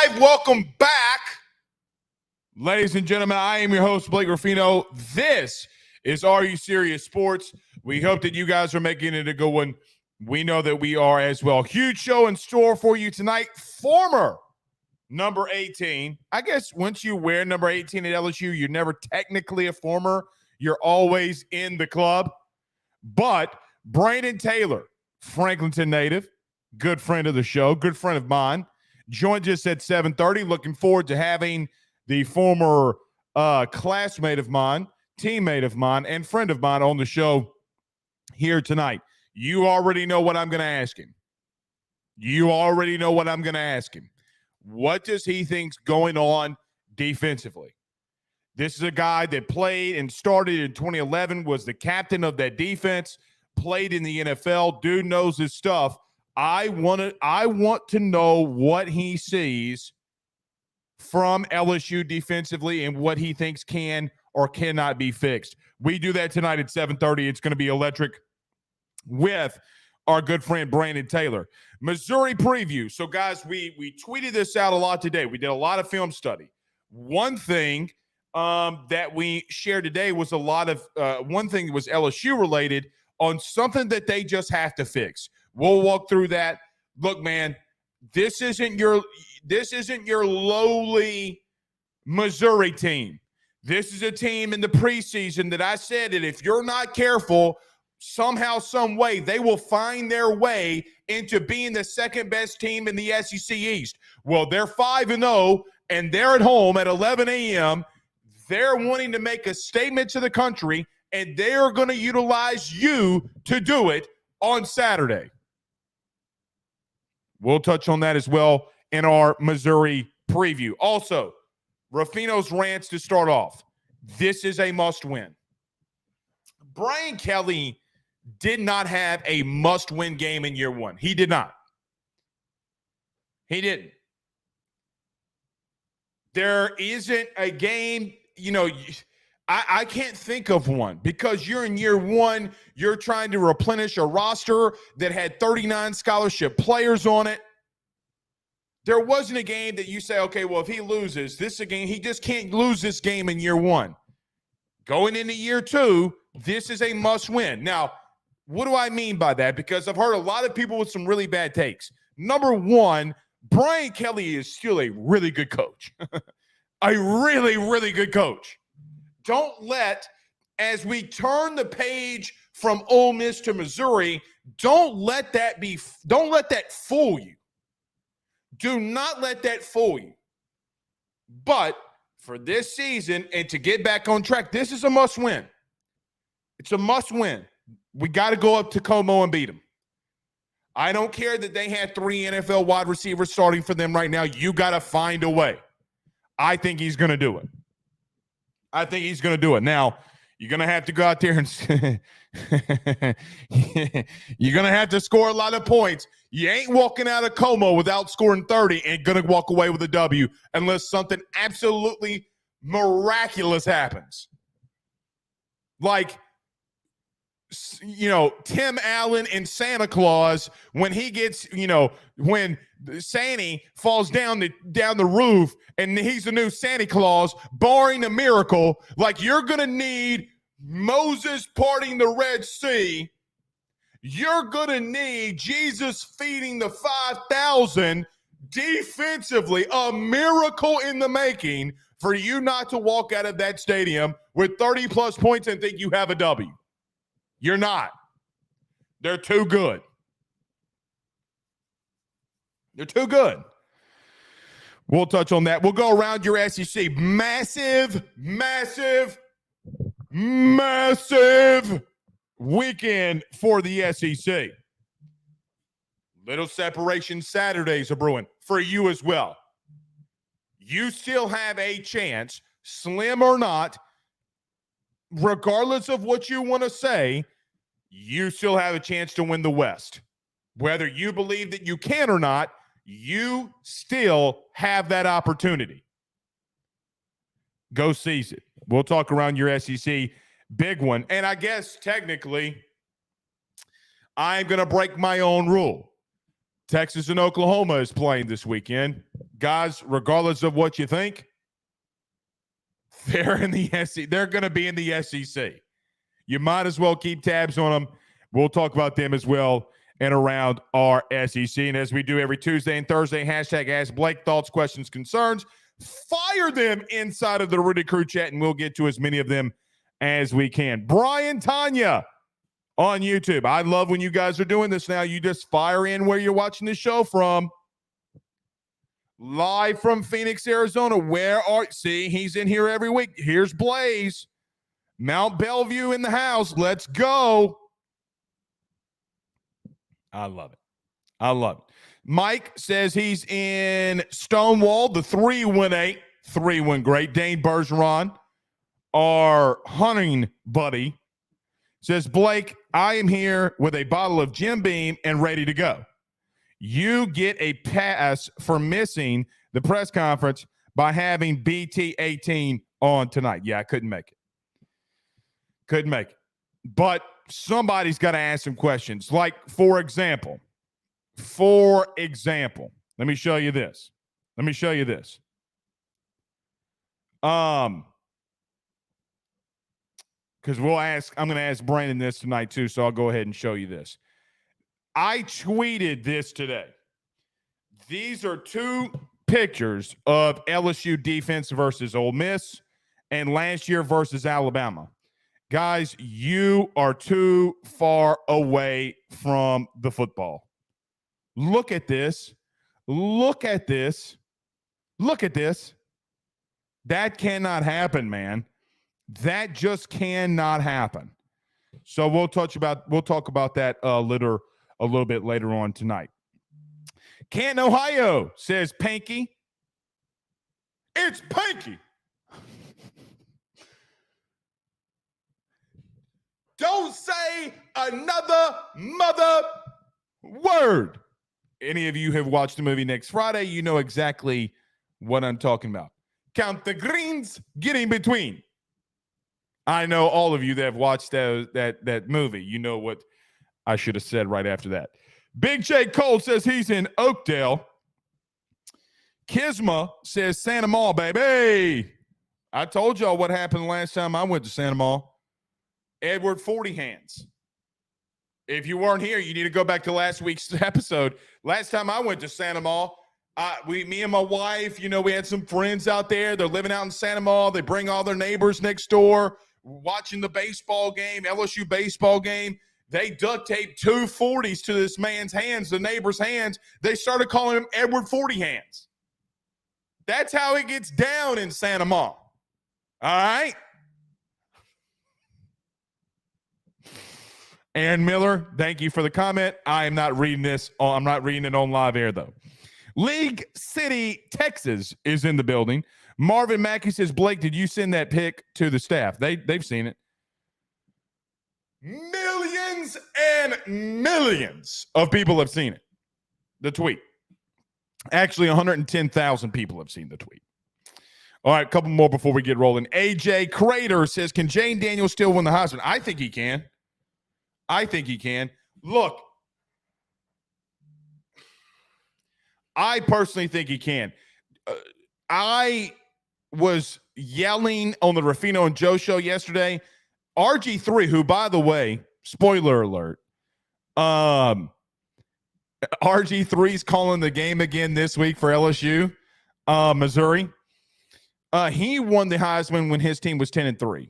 live. Welcome back. Ladies and gentlemen, I am your host, Blake Ruffino. This is Are You Serious Sports. We hope that you guys are making it a good one. We know that we are as well. Huge show in store for you tonight. Former number 18. I guess once you wear number 18 at LSU, you're never technically a former. You're always in the club. But Brandon Taylor, Franklinton native, good friend of the show, good friend of mine, joins us at 7:30. Looking forward to having the former classmate of mine, teammate of mine, and friend of mine on the show here tonight. You already know what I'm going to ask him. What does he think's going on defensively? This is a guy that played and started in 2011, was the captain of that defense, played in the NFL. Dude knows his stuff. I want to know what he sees from LSU defensively and what he thinks can or cannot be fixed. We do that tonight at 7:30. It's going to be electric with our good friend Brandon Taylor. Missouri preview. So, guys, we tweeted this out a lot today. We did a lot of film study. One thing that we shared today was one thing that was LSU related on something that they just have to fix. We'll walk through that. Look, man, this isn't your lowly Missouri team. This is a team in the preseason that I said that if you're not careful, somehow, some way, they will find their way into being the second best team in the SEC East. Well, they're 5-0, and they're at home at 11 a.m. They're wanting to make a statement to the country, and they're going to utilize you to do it on Saturday. We'll touch on that as well in our Missouri preview. Also, Ruffino's rants to start off. This is a must-win. Brian Kelly did not have a must-win game in year one. He did not. He didn't. There isn't a game, I can't think of one because you're in year one. You're trying to replenish a roster that had 39 scholarship players on it. There wasn't a game that you say, okay, well, if he loses, this is a game. He just can't lose this game in year one. Going into year two, this is a must-win. Now, what do I mean by that? Because I've heard a lot of people with some really bad takes. Number one, Brian Kelly is still a really good coach. A really, really good coach. Don't let, as we turn the page from Ole Miss to Missouri, don't let that fool you. Do not let that fool you. But for this season and to get back on track, this is a must-win. It's a must-win. We got to go up to Como and beat them. I don't care that they had 3 NFL wide receivers starting for them right now. You got to find a way. I think he's going to do it. Now, you're going to have to go out there and you're going to have to score a lot of points. You ain't walking out of Como without scoring 30 and going to walk away with a W unless something absolutely miraculous happens. Like, Tim Allen and Santa Claus when he gets, when Sandy falls down the roof and he's the new Santa Claus, barring a miracle, like you're going to need Moses parting the Red Sea. You're going to need Jesus feeding the 5,000 defensively, a miracle in the making for you not to walk out of that stadium with 30-plus points and think you have a W. You're not. They're too good. We'll touch on that. We'll go around your SEC. Massive weekend for the SEC. Little separation Saturdays are brewing for you as well. You still have a chance, slim or not, regardless of what you want to say, you still have a chance to win the West. Whether you believe that you can or not, you still have that opportunity. Go seize it. We'll talk around your SEC big one. And I guess technically, I'm going to break my own rule. Texas and Oklahoma is playing this weekend. Guys, regardless of what you think, they're in the SEC. They're going to be in the SEC. You might as well keep tabs on them. We'll talk about them as well and around our SEC. And as we do every Tuesday and Thursday, hashtag Ask Blake, thoughts, questions, concerns. Fire them inside of the Rudy Crew chat, and we'll get to as many of them as we can. Brian Tanya on YouTube. I love when you guys are doing this now. You just fire in where you're watching the show from. Live from Phoenix, Arizona. See, he's in here every week. Here's Blaze. Mount Bellevue in the house. Let's go. I love it. I love it. Mike says he's in Stonewall, the 318. 3-1 great. Dane Bergeron, our hunting buddy, says, Blake, I am here with a bottle of Jim Beam and ready to go. You get a pass for missing the press conference by having BT18 on tonight. Yeah, I couldn't make it. Couldn't make it. But somebody's got to ask some questions. Like, for example, let me show you this. Because I'm going to ask Brandon this tonight too, so I'll go ahead and show you this. I tweeted this today. These are two pictures of LSU defense versus Ole Miss and last year versus Alabama. Guys, you are too far away from the football. Look at this. Look at this. Look at this. That cannot happen, man. That just cannot happen. So we'll talk about that a little bit later on tonight. Canton, Ohio says Panky. It's Panky. Don't say another mother word. Any of you have watched the movie Next Friday, you know exactly what I'm talking about. Count the greens, get in between. I know all of you that have watched that movie. You know what I should have said right after that. Big J. Cole says he's in Oakdale. Kisma says Santa Maria, baby. I told y'all what happened last time I went to Santa Maria. Edward 40 hands. If you weren't here, you need to go back to last week's episode. Last time I went to Santa Maria, me and my wife, we had some friends out there. They're living out in Santa Maria. They bring all their neighbors next door, watching the baseball game, LSU baseball game. They duct taped 2 40s to this man's hands, the neighbor's hands. They started calling him Edward 40 hands. That's how it gets down in Santa Maria. All right? Aaron Miller, thank you for the comment. I am not reading this. I'm not reading it on live air, though. League City, Texas is in the building. Marvin Mackey says, Blake, did you send that pic to the staff? They've seen it. Millions and millions of people have seen it. The tweet. Actually, 110,000 people have seen the tweet. All right, a couple more before we get rolling. AJ Crater says, can Jaden Daniels still win the Heisman? I think he can. Look, I personally think he can. I was yelling on the Ruffino and Joe show yesterday. RG3, who, by the way, spoiler alert, RG3's calling the game again this week for LSU, Missouri. He won the Heisman when his team was 10-3.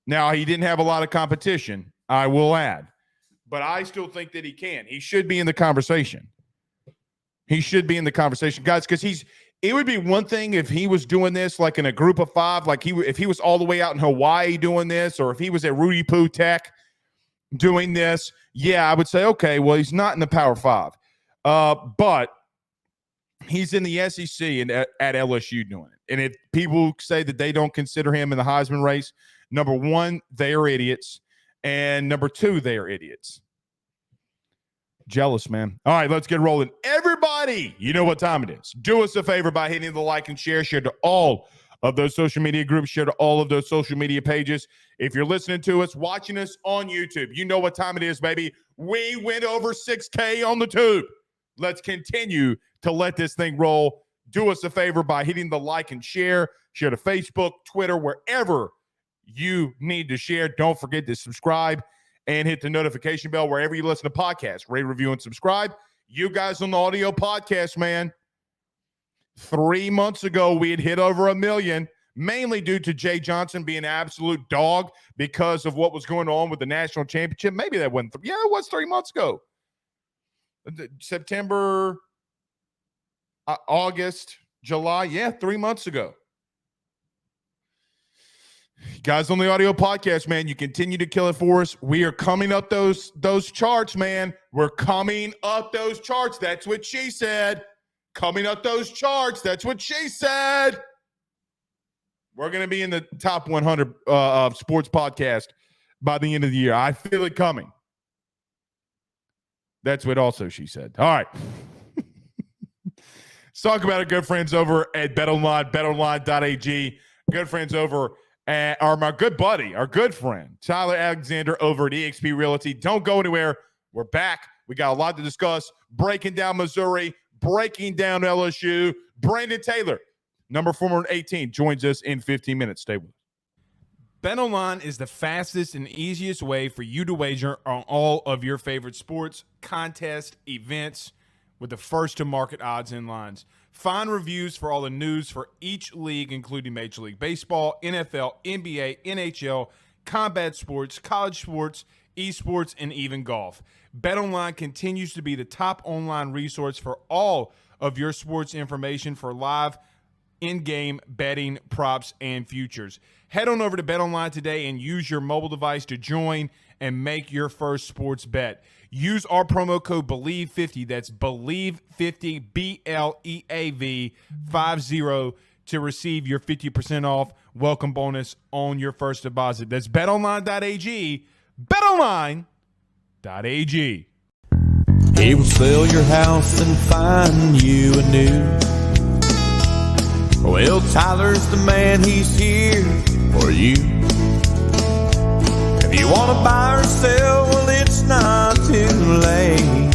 Now, he didn't have a lot of competition, I will add. But I still think that he can. He should be in the conversation. Guys, because it would be one thing if he was doing this like in a group of 5, like if he was all the way out in Hawaii doing this, or if he was at Rudy Poo Tech doing this. Yeah, I would say, okay, well, he's not in the Power 5. But he's in the SEC and at LSU doing it. And if people say that they don't consider him in the Heisman race, number one, they are idiots. And number two, they are idiots. Jealous, man. All right, let's get rolling. Everybody, you know what time it is. Do us a favor by hitting the like and share to all of those social media groups, share to all of those social media pages. If you're listening to us, watching us on YouTube, you know what time it is, baby. We went over 6K on the tube. Let's continue to let this thing roll. Do us a favor by hitting the like and share. Share to Facebook, Twitter, wherever you need to share. Don't forget to subscribe and hit the notification bell wherever you listen to podcasts. Rate, review, and subscribe. You guys on the audio podcast, man. 3 months ago, we had hit over 1 million, mainly due to Jay Johnson being an absolute dog because of what was going on with the national championship. Maybe that wasn't. Yeah, it was 3 months ago. September, August, July. Yeah, 3 months ago. Guys on the audio podcast, man, you continue to kill it for us. We are coming up those charts, man. We're coming up those charts. That's what she said. Coming up those charts. That's what she said. We're going to be in the top 100 of sports podcast by the end of the year. I feel it coming. That's what also she said. All right. Let's talk about our good friends over at Betonline, betonline.ag. Good friends over at my good buddy, our good friend, Tyler Alexander over at eXp Realty. Don't go anywhere. We're back. We got a lot to discuss. Breaking down Missouri, breaking down LSU. Brandon Taylor, number 418, joins us in 15 minutes. Stay with us. Betonline is the fastest and easiest way for you to wager on all of your favorite sports, contests, events with the first-to-market odds and lines. Find reviews for all the news for each league, including Major League Baseball, NFL, NBA, NHL, combat sports, college sports, esports, and even golf. BetOnline continues to be the top online resource for all of your sports information for live in-game betting, props, and futures. Head on over to BetOnline today and use your mobile device to join and make your first sports bet. Use our promo code BELIEVE50, that's BELIEVE50, BLEAV 50, to receive your 50% off welcome bonus on your first deposit. That's betonline.ag, betonline.ag. He will sell your house and find you a new. Well, Tyler's the man, he's here for you. If you want to buy or sell, well, it's not too late.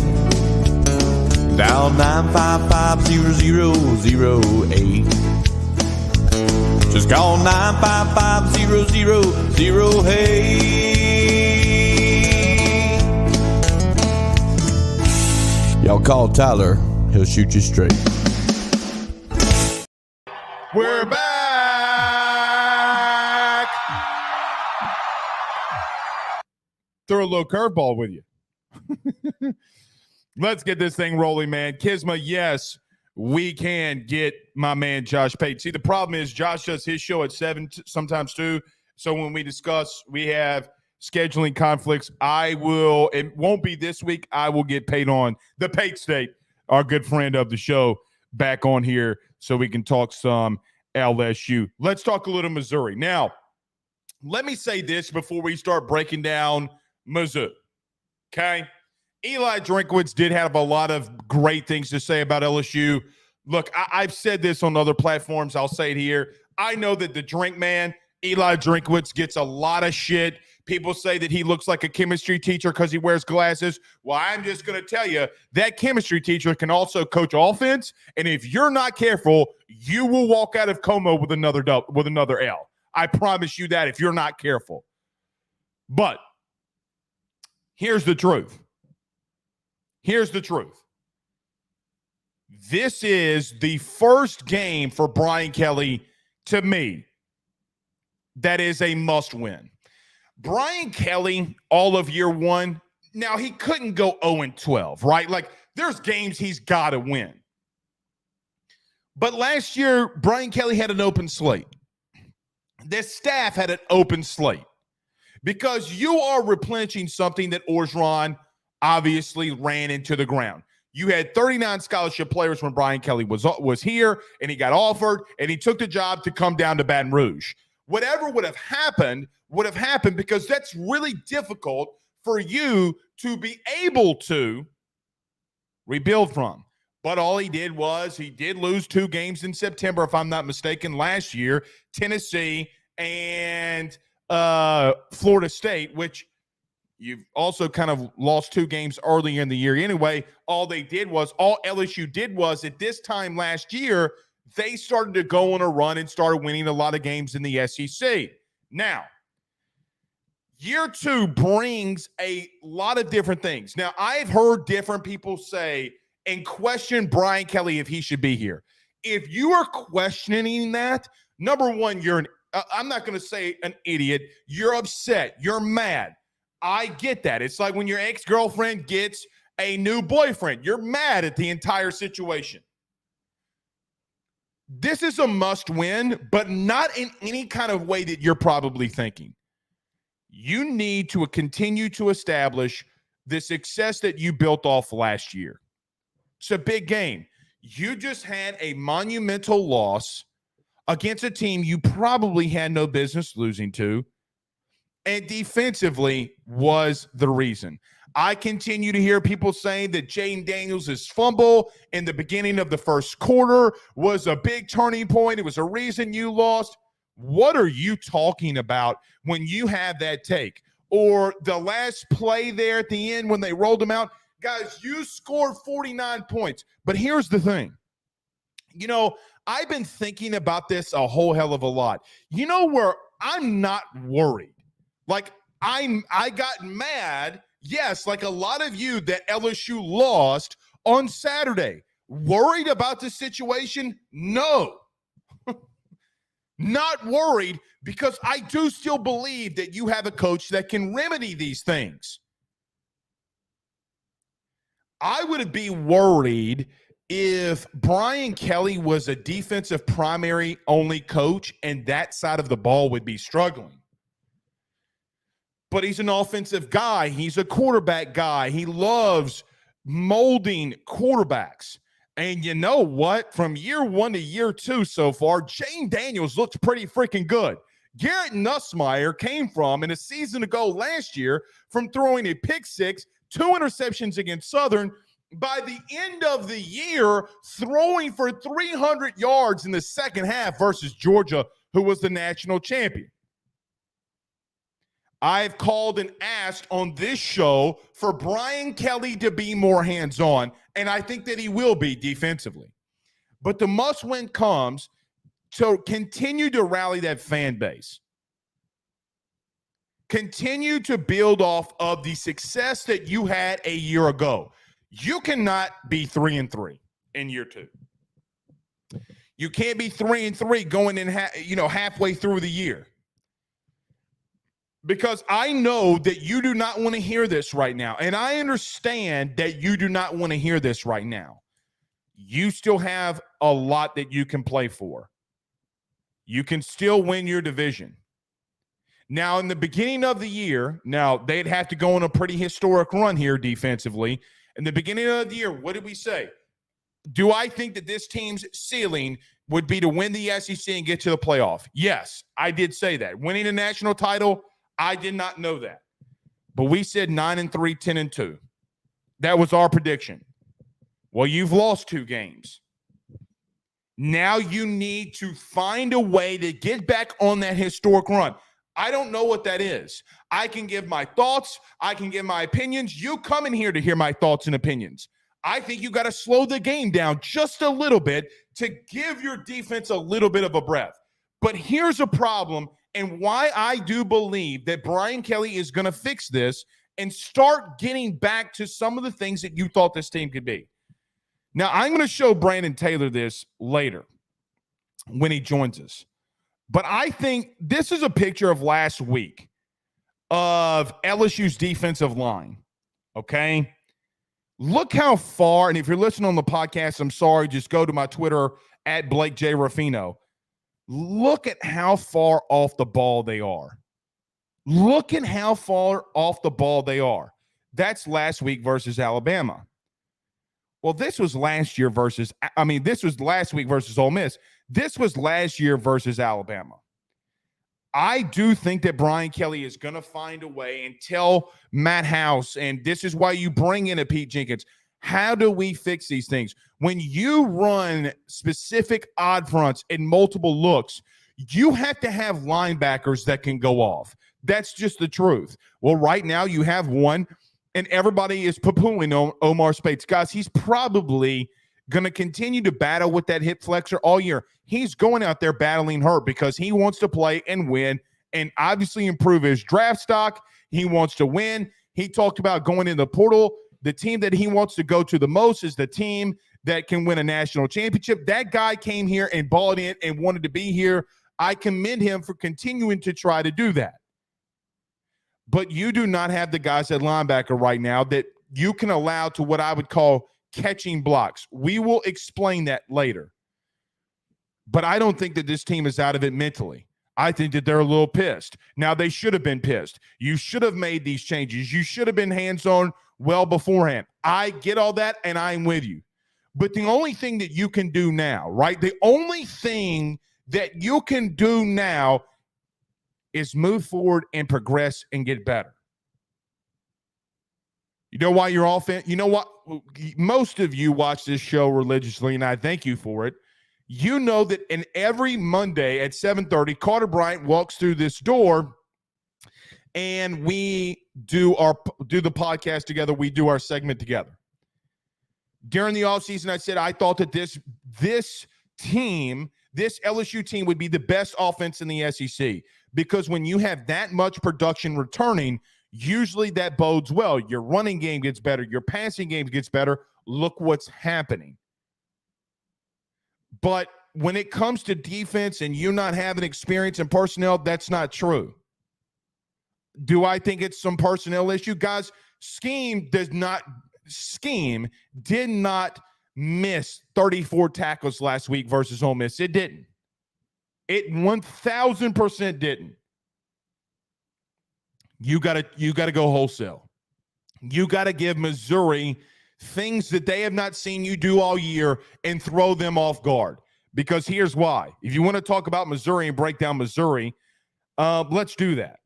Dial 955-0008. Just call 955-0008. Y'all call Tyler, he'll shoot you straight. We're back. Throw a little curveball with you. Let's get this thing rolling, man. Kisma, yes, we can get my man Josh paid. See, the problem is Josh does his show at 7, sometimes 2. So when we discuss, we have scheduling conflicts. It won't be this week. I will get paid on the Pate State, our good friend of the show, back on here so we can talk some LSU. Let's talk a little Missouri. Now, let me say this before we start breaking down Mizzou, okay? Eli Drinkwitz did have a lot of great things to say about LSU. Look, I've said this on other platforms. I'll say it here. I know that the drink man, Eli Drinkwitz, gets a lot of shit. People say that he looks like a chemistry teacher because he wears glasses. Well, I'm just going to tell you that chemistry teacher can also coach offense. And if you're not careful, you will walk out of Como with another L. I promise you that if you're not careful. But here's the truth. Here's the truth. This is the first game for Brian Kelly, to me, that is a must-win. Brian Kelly, all of year one, now he couldn't go 0-12, right? Like, there's games he's got to win. But last year, Brian Kelly had an open slate. The staff had an open slate because you are replenishing something that Orgeron obviously ran into the ground. You had 39 scholarship players when Brian Kelly was here, and he got offered, and he took the job to come down to Baton Rouge. Whatever would have happened because that's really difficult for you to be able to rebuild from. But all he did was he did lose 2 games in September, if I'm not mistaken, last year, Tennessee and Florida State, which You've also kind of lost 2 games earlier in the year. Anyway, all LSU did was at this time last year, they started to go on a run and started winning a lot of games in the SEC. Now, year 2 brings a lot of different things. Now, I've heard different people say and question Brian Kelly if he should be here. If you are questioning that, number one, I'm not going to say an idiot. You're upset. You're mad. I get that. It's like when your ex-girlfriend gets a new boyfriend. You're mad at the entire situation. This is a must win, but not in any kind of way that you're probably thinking. You need to continue to establish the success that you built off last year. It's a big game. You just had a monumental loss against a team you probably had no business losing to, and defensively was the reason. I continue to hear people saying that Jaden Daniels' fumble in the beginning of the first quarter was a big turning point. It was a reason you lost. What are you talking about when you have that take? Or the last play there at the end when they rolled them out? Guys, you scored 49 points. But here's the thing. You know, I've been thinking about this a whole hell of a lot. You know where I'm not worried. Like, I got mad, yes, like a lot of you, that LSU lost on Saturday. Worried about the situation? No. Not worried, because I do still believe that you have a coach that can remedy these things. I would be worried if Brian Kelly was a defensive primary only coach and that side of the ball would be struggling. But he's an offensive guy. He's a quarterback guy. He loves molding quarterbacks. And you know what? From year 1 to year 2 so far, Jaden Daniels looks pretty freaking good. Garrett Nussmeier came from, in a season ago last year, from throwing a pick six, 2 interceptions against Southern. By the end of the year, throwing for 300 yards in the second half versus Georgia, who was the national champion. I've called and asked on this show for Brian Kelly to be more hands-on, and I think that he will be defensively. But the must-win comes to continue to rally that fan base. Continue to build off of the success that you had a year ago. You cannot be 3-3 in year 2. You can't be 3-3 going in halfway through the year. Because I know that you do not want to hear this right now. And I understand that you do not want to hear this right now. You still have a lot that you can play for. You can still win your division. Now, in the beginning of the year, they'd have to go on a pretty historic run here defensively. In the beginning of the year, what did we say? Do I think that this team's ceiling would be to win the SEC and get to the playoff? Yes, I did say that. Winning a national title, I did not know that. But we said 9-3, 10-2. That was our prediction. Well, you've lost 2 games. Now you need to find a way to get back on that historic run. I don't know what that is. I can give my thoughts. I can give my opinions. You come in here to hear my thoughts and opinions. I think you got to slow the game down just a little bit to give your defense a little bit of a breath. But here's a problem, and why I do believe that Brian Kelly is going to fix this and start getting back to some of the things that you thought this team could be. Now, I'm going to show Brandon Taylor this later when he joins us. But I think this is a picture of last week of LSU's defensive line, okay? Look how far, and if you're listening on the podcast, I'm sorry, just go to my Twitter, at Blake J. Ruffino. Look at how far off the ball they are. Look at how far off the ball they are. That's last week versus Alabama. Well, this was last week versus Ole Miss. This was last year versus Alabama. I do think that Brian Kelly is going to find a way and tell Matt House, and this is why you bring in a Pete Jenkins, how do we fix these things? When you run specific odd fronts and multiple looks, you have to have linebackers that can go off. That's just the truth. Well, right now you have one, and everybody is poo-pooing Omar Speights. Guys, he's probably going to continue to battle with that hip flexor all year. He's going out there battling her because he wants to play and win and obviously improve his draft stock. He wants to win. He talked about going in the portal. The team that he wants to go to the most is the team that can win a national championship. That guy came here and balled in and wanted to be here. I commend him for continuing to try to do that. But you do not have the guys at linebacker right now that you can allow to what I would call catching blocks. We will explain that later. But I don't think that this team is out of it mentally. I think that they're a little pissed. Now, they should have been pissed. You should have made these changes. You should have been hands-on well beforehand. I get all that, and I'm with you. But the only thing that you can do now, right? The only thing that you can do now is move forward and progress and get better. You know why you're offense? You know what? Most of you watch this show religiously, and I thank you for it. You know that in every Monday at 7:30, Carter Bryant walks through this door, and we do the podcast together. We do our segment together. During the offseason, I said I thought that this team, this LSU team, would be the best offense in the SEC because when you have that much production returning, usually that bodes well. Your running game gets better. Your passing game gets better. Look what's happening. But when it comes to defense and you not having experience in personnel, that's not true. Do I think it's some personnel issue? Guys, scheme did not miss 34 tackles last week versus Ole Miss. It didn't. It 1,000% didn't. You gotta go wholesale. You gotta give Missouri things that they have not seen you do all year and throw them off guard. Because here's why. If you want to talk about Missouri and break down Missouri, let's do that.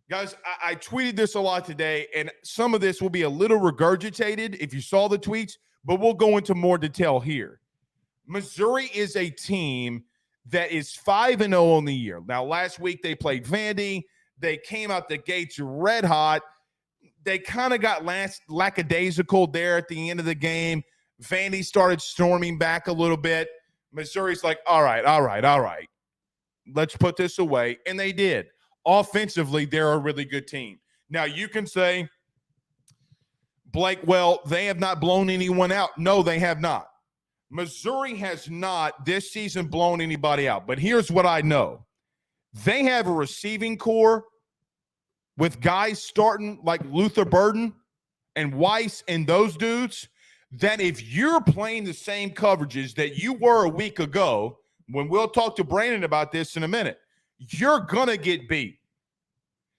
Guys, I tweeted this a lot today, and some of this will be a little regurgitated if you saw the tweets, but we'll go into more detail here. Missouri is a team that is 5-0 on the year. Now, last week they played Vandy. They came out the gates red hot. They kind of got lackadaisical there at the end of the game. Vandy started storming back a little bit. Missouri's like, all right. Let's put this away. And they did. Offensively, they're a really good team. Now, you can say, Blake, well, they have not blown anyone out. No, they have not. Missouri has not this season blown anybody out. But here's what I know. They have a receiving core with guys starting like Luther Burden and Weiss and those dudes that if you're playing the same coverages that you were a week ago, when we'll talk to Brandon about this in a minute, you're going to get beat.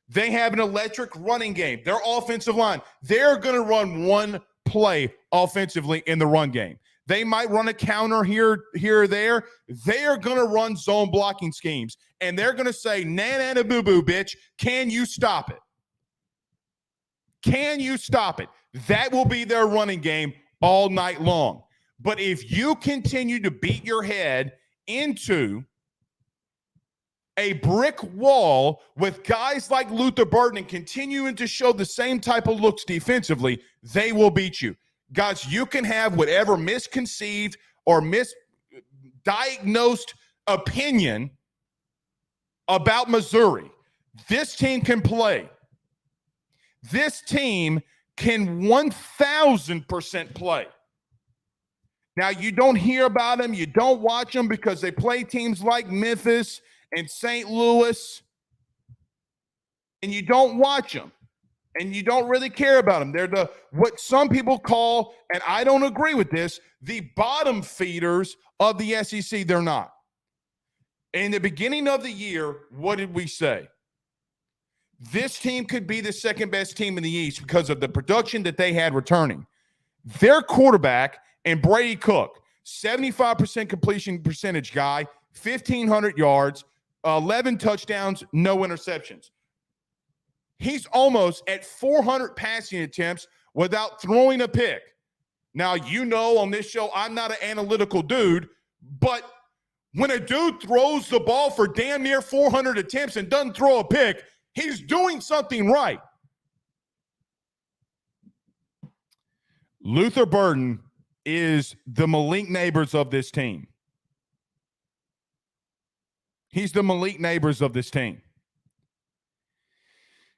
They have an electric running game. Their offensive line, they're going to run one play offensively in the run game. They might run a counter here or there. They are going to run zone blocking schemes, and they're going to say, na boo boo, bitch, can you stop it? Can you stop it? That will be their running game all night long. But if you continue to beat your head into a brick wall with guys like Luther Burden and continuing to show the same type of looks defensively, they will beat you. Guys, you can have whatever misconceived or misdiagnosed opinion about Missouri. This team can play. This team can 1,000% play. Now, you don't hear about them. You don't watch them because they play teams like Memphis and St. Louis, and you don't watch them. And you don't really care about them. They're what some people call, and I don't agree with this, the bottom feeders of the SEC. They're not. In the beginning of the year, what did we say? This team could be the second best team in the East because of the production that they had returning. Their quarterback and Brady Cook, 75% completion percentage guy, 1,500 yards, 11 touchdowns, no interceptions. He's almost at 400 passing attempts without throwing a pick. Now, you know on this show, I'm not an analytical dude, but when a dude throws the ball for damn near 400 attempts and doesn't throw a pick, He's doing something right. Luther Burden is the Malik Neighbors of this team. He's the Malik Neighbors of this team.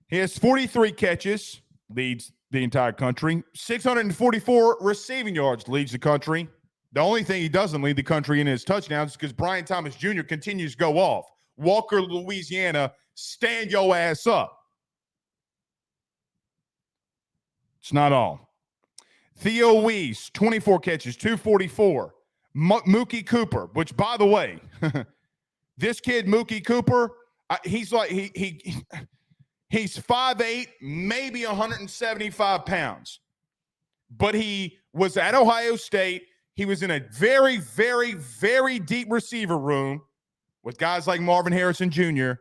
He has 43 catches, leads the entire country. 644 receiving yards, leads the country. The only thing he doesn't lead the country in his touchdowns is because Brian Thomas Jr. continues to go off. Walker, Louisiana, stand your ass up. It's not all. Theo Weiss, 24 catches, 244. Mookie Cooper, which, by the way, this kid, Mookie Cooper, he's like he's 5'8", maybe 175 pounds. But he was at Ohio State. He was in a very, very, very deep receiver room with guys like Marvin Harrison Jr.,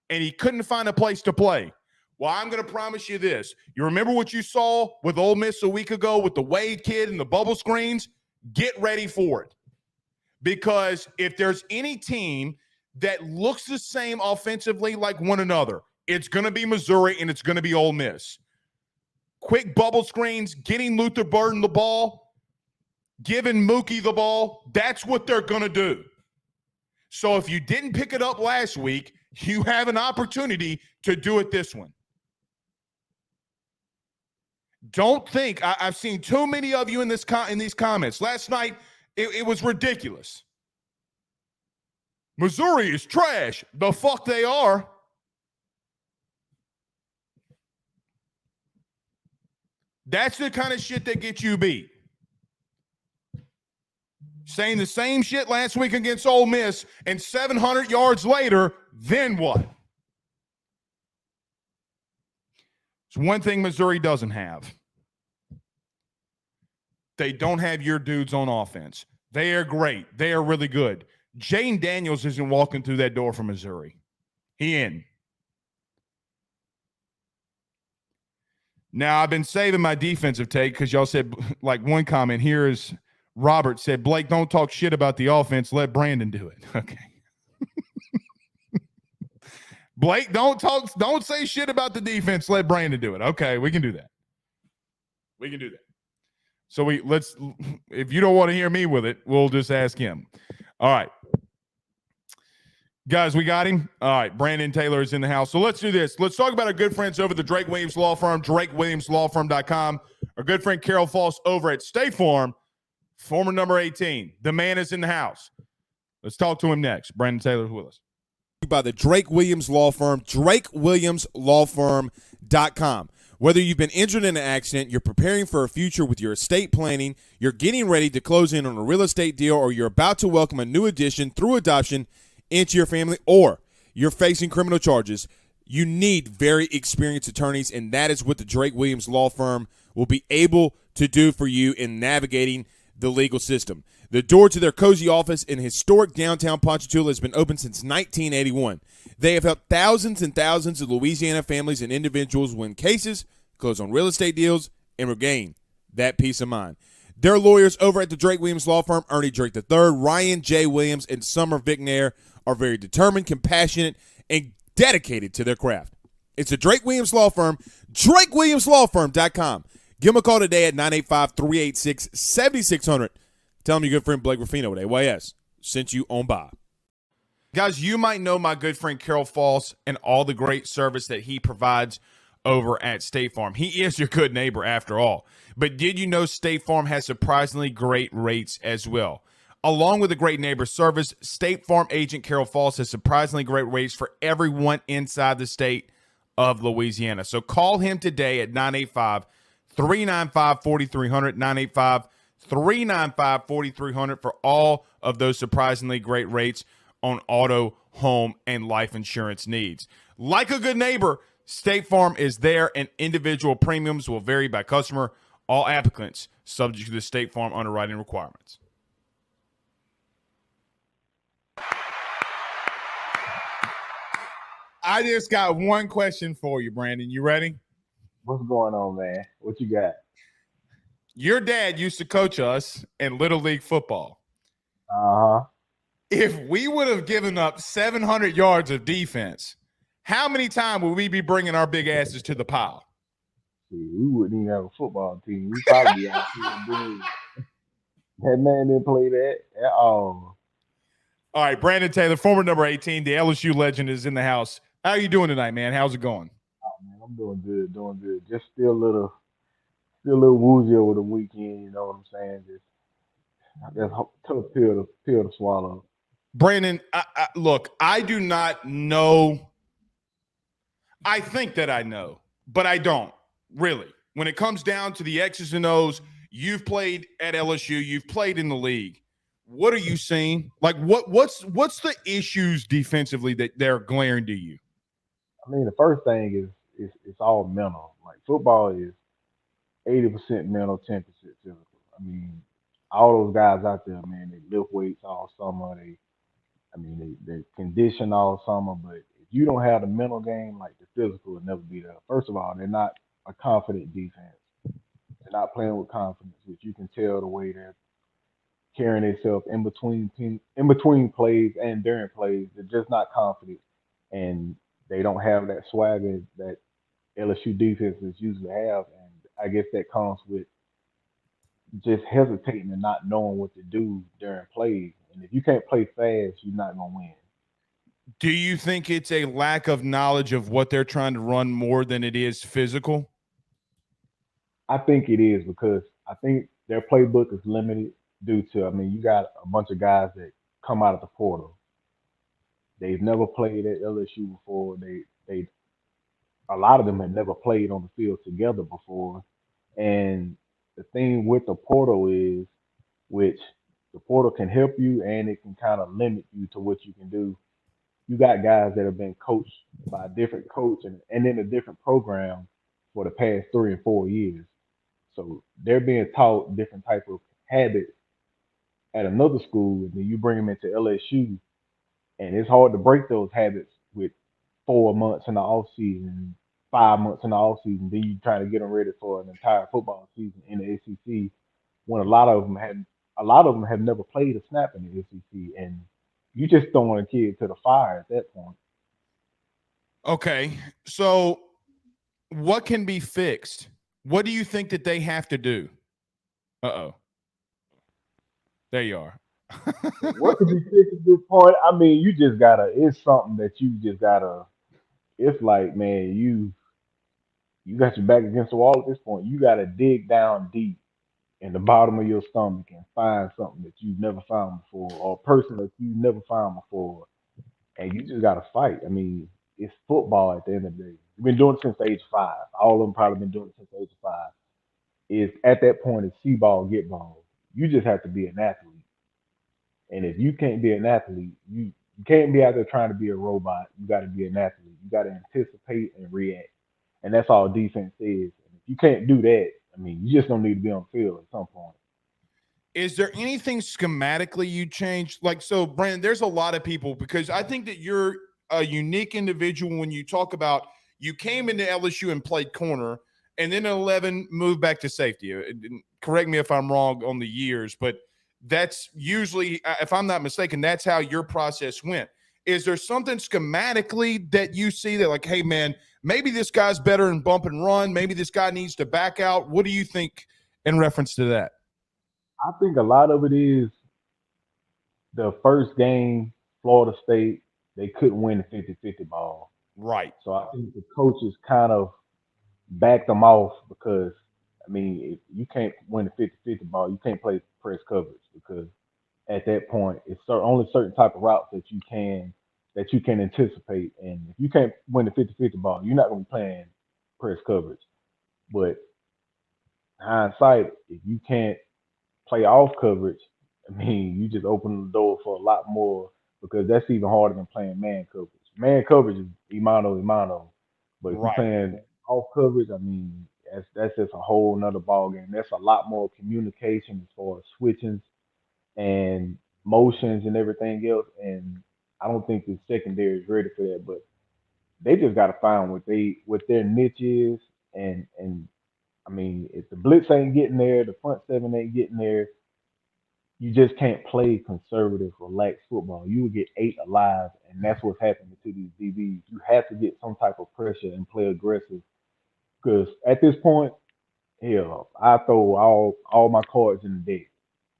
and he couldn't find a place to play. Well, I'm going to promise you this. You remember what you saw with Ole Miss a week ago with the Wade kid and the bubble screens? Get ready for it. Because if there's any team that looks the same offensively like one another, it's going to be Missouri and it's going to be Ole Miss. Quick bubble screens, getting Luther Burden the ball, giving Mookie the ball, that's what they're going to do. So if you didn't pick it up last week, you have an opportunity to do it this one. Don't think I've seen too many of you in these comments. Last night, it was ridiculous. Missouri is trash. The fuck they are. That's the kind of shit that gets you beat. Saying the same shit last week against Ole Miss, and 700 yards later, then what? It's one thing Missouri doesn't have. They don't have your dudes on offense. They are great. They are really good. Jaden Daniels isn't walking through that door for Missouri. He in. Now, I've been saving my defensive take because y'all said, like one comment here is Robert said, Blake, don't talk shit about the offense. Let Brandon do it. Okay. Blake, don't say shit about the defense. Let Brandon do it. Okay, we can do that. We can do that. So if you don't want to hear me with it, we'll just ask him. All right. Guys, we got him. All right, Brandon Taylor is in the house. So let's do this. Let's talk about our good friends over at the Drake Williams Law Firm, drakewilliamslawfirm.com. Our good friend Carol Foss over at State Farm, former number 18. The man is in the house. Let's talk to him next. Brandon Taylor's with us. By the Drake Williams Law Firm, drakewilliamslawfirm.com. Whether you've been injured in an accident, you're preparing for a future with your estate planning, you're getting ready to close in on a real estate deal, or you're about to welcome a new addition through adoption into your family, or you're facing criminal charges, you need very experienced attorneys, and that is what the Drake Williams Law Firm will be able to do for you in navigating the legal system. The door to their cozy office in historic downtown Ponchatoula has been open since 1981. They have helped thousands and thousands of Louisiana families and individuals win cases, close on real estate deals, and regain that peace of mind. Their lawyers over at the Drake Williams Law Firm, Ernie Drake III, Ryan J. Williams, and Summer Vicnair, are very determined, compassionate, and dedicated to their craft. It's the Drake Williams Law Firm, drakewilliamslawfirm.com. Give them a call today at 985-386-7600. Tell them your good friend Blake Ruffino at AYS sent you on by. Guys, you might know my good friend Carol Foss and all the great service that he provides over at State Farm. He is your good neighbor after all. But did you know State Farm has surprisingly great rates as well? Along with the great neighbor service, State Farm agent Carol Foss has surprisingly great rates for everyone inside the state of Louisiana. So call him today at 985-395-4300, 985-395-4300 for all of those surprisingly great rates on auto, home, and life insurance needs. Like a good neighbor, State Farm is there, and individual premiums will vary by customer. All applicants subject to the State Farm underwriting requirements. I just got one question for you, Brandon. You ready? What's going on, man? What you got? Your dad used to coach us in Little League football. Uh-huh. If we would have given up 700 yards of defense, how many times will we be bringing our big asses to the pile? See, we wouldn't even have a football team. We'd probably be out here doing that man didn't play that at all. All right, Brandon Taylor, former number 18, the LSU legend, is in the house. How are you doing tonight, man? How's it going? Man, I'm doing good, doing good. Just still a little woozy over the weekend. You know what I'm saying? That's tough pill to swallow. Brandon, look, I do not know. I think that I know, but I don't really. When it comes down to the X's and O's, you've played at LSU, you've played in the league. What are you seeing? Like, what's the issues defensively that they're glaring to you? I mean, the first thing is it's all mental. Like football is 80% mental, 10% physical. I mean, all those guys out there, man, they lift weights all summer. They condition all summer, but if you don't have the mental game, like the physical will never be there. First of all, they're not a confident defense. They're not playing with confidence, which you can tell the way they're carrying themselves in between plays and during plays. They're just not confident, and they don't have that swagger that LSU defenses usually have. And I guess that comes with just hesitating and not knowing what to do during plays. And if you can't play fast, you're not gonna win. Do you think it's a lack of knowledge of what they're trying to run more than it is physical? I think it is because I think their playbook is limited due to, I mean, you got a bunch of guys that come out of the portal. They've never played at LSU before. They a lot of them had never played on the field together before. And the thing with the portal is, which the portal can help you and it can kind of limit you to what you can do. You got guys that have been coached by a different coach and in a different program for the past 3 and 4 years. So they're being taught different type of habits at another school, and then you bring them into LSU, and it's hard to break those habits with 4 months in the off season, 5 months in the off season. Then you try to get them ready for an entire football season in the SEC when a lot of them have never played a snap in the SEC, and you just throwing a kid to the fire at that point. Okay, so what can be fixed? What do you think that they have to do? Uh-oh. There you are. What could be fixed at this point? I mean, you just gotta. It's something that you just gotta. It's like, man, you got your back against the wall at this point. You gotta dig down deep in the bottom of your stomach and find something that you've never found before, or a person that you've never found before, and you just gotta fight. I mean, it's football at the end of the day. We've been doing it since age 5. All of them probably been doing it since age 5. Is at that point, it's see ball, get ball. You just have to be an athlete. And if you can't be an athlete, you can't be out there trying to be a robot. You got to be an athlete. You got to anticipate and react. And that's all defense is. And if you can't do that, I mean, you just don't need to be on the field at some point. Is there anything schematically you changed? Like, so, Brandon, there's a lot of people, because I think that you're a unique individual when you talk about you came into LSU and played corner, and then at 11 moved back to safety. Correct me if I'm wrong on the years, but that's usually, if I'm not mistaken, that's how your process went. Is there something schematically that you see that, like, hey, man, maybe this guy's better in bump and run, maybe this guy needs to back out? What do you think in reference to that? I think a lot of it is the first game, Florida State, they couldn't win the 50-50 ball. Right. So I think the coaches kind of backed them off because, I mean, if you can't win the 50-50 ball, you can't play press coverage because at that point, it's only certain type of routes that you can anticipate. And if you can't win the 50-50 ball, you're not going to be playing press coverage. But hindsight, if you can't play off coverage, I mean, you just open the door for a lot more because that's even harder than playing man coverage. Man coverage is imano. But if you're playing off coverage, I mean, that's just a whole nother ball game. That's a lot more communication as far as switching and motions and everything else. And I don't think the secondary is ready for that. But they just got to find what their niche is. And I mean, if the blitz ain't getting there, the front seven ain't getting there, you just can't play conservative, relaxed football. You will get ate alive, and that's what's happening to these DBs. You have to get some type of pressure and play aggressive because at this point, hell, I throw all my cards in the deck.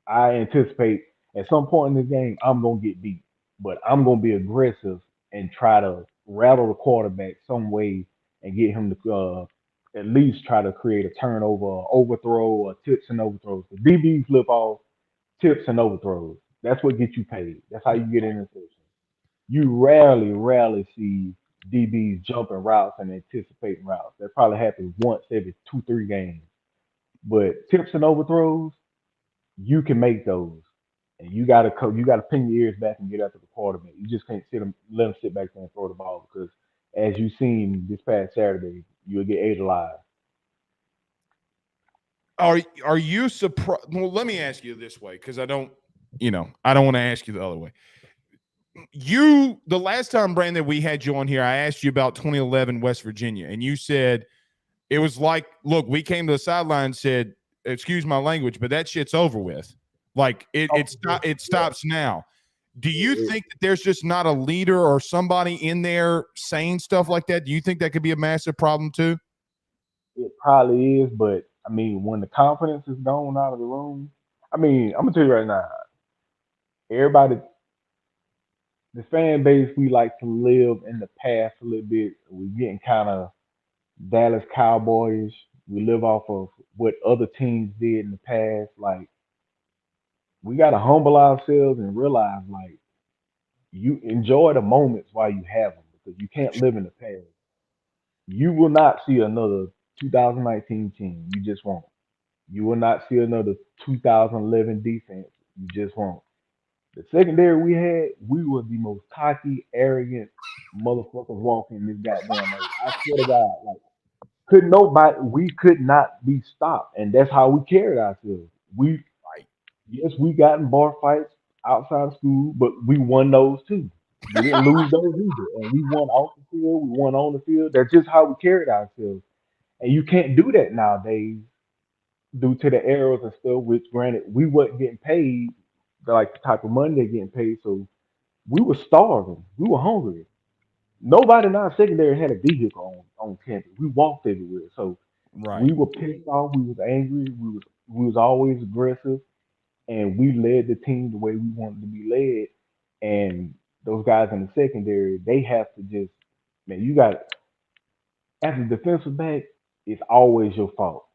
I anticipate at some point in this game I'm gonna get beat, but I'm gonna be aggressive and try to rattle the quarterback some way and get him to at least try to create a turnover, or overthrow, or tips and overthrows. The DBs flip off tips and overthrows. That's what gets you paid. That's how you get interceptions. You rarely see DBs jumping routes and anticipating routes. That probably happens once every 2, 3 games. But tips and overthrows, you can make those, and you gotta pin your ears back and get after the quarterback. You just can't let him sit back there and throw the ball because, as you seen this past Saturday, you'll get ate alive. Are you surprised? Well, let me ask you this way because I don't want to ask you the other way. The last time, Brandon, we had you on here, I asked you about 2011 West Virginia, and you said it was like, look, we came to the sideline and said, excuse my language, but that shit's over with. Like it stops now. Do you think that there's just not a leader or somebody in there saying stuff like that? Do you think that could be a massive problem too? It probably is, but I mean, when the confidence is gone out of the room, I mean, I'm gonna tell you right now, everybody, the fan base, we like to live in the past a little bit. We're getting kind of Dallas Cowboys. We live off of what other teams did in the past. Like, we gotta humble ourselves and realize, like, you enjoy the moments while you have them because you can't live in the past. You will not see another 2019 team. You just won't. You will not see another 2011 defense. You just won't. The secondary we had, we were the most cocky, arrogant motherfuckers walking this goddamn earth. I swear to God, like, we could not be stopped, and that's how we carried ourselves. We Yes, we got in bar fights outside of school, but we won those too. We didn't lose those either, and we won off the field. We won on the field. That's just how we carried ourselves, and you can't do that nowadays due to the errors and stuff. Which, granted, we wasn't getting paid like the type of money they're getting paid, so we were starving. We were hungry. Nobody in our secondary had a vehicle on campus. We walked everywhere, so Right. we were pissed off. We was angry. We was always aggressive, and we led the team the way we wanted to be led. And those guys in the secondary, they have to just, man, you got, as a defensive back, it's always your fault.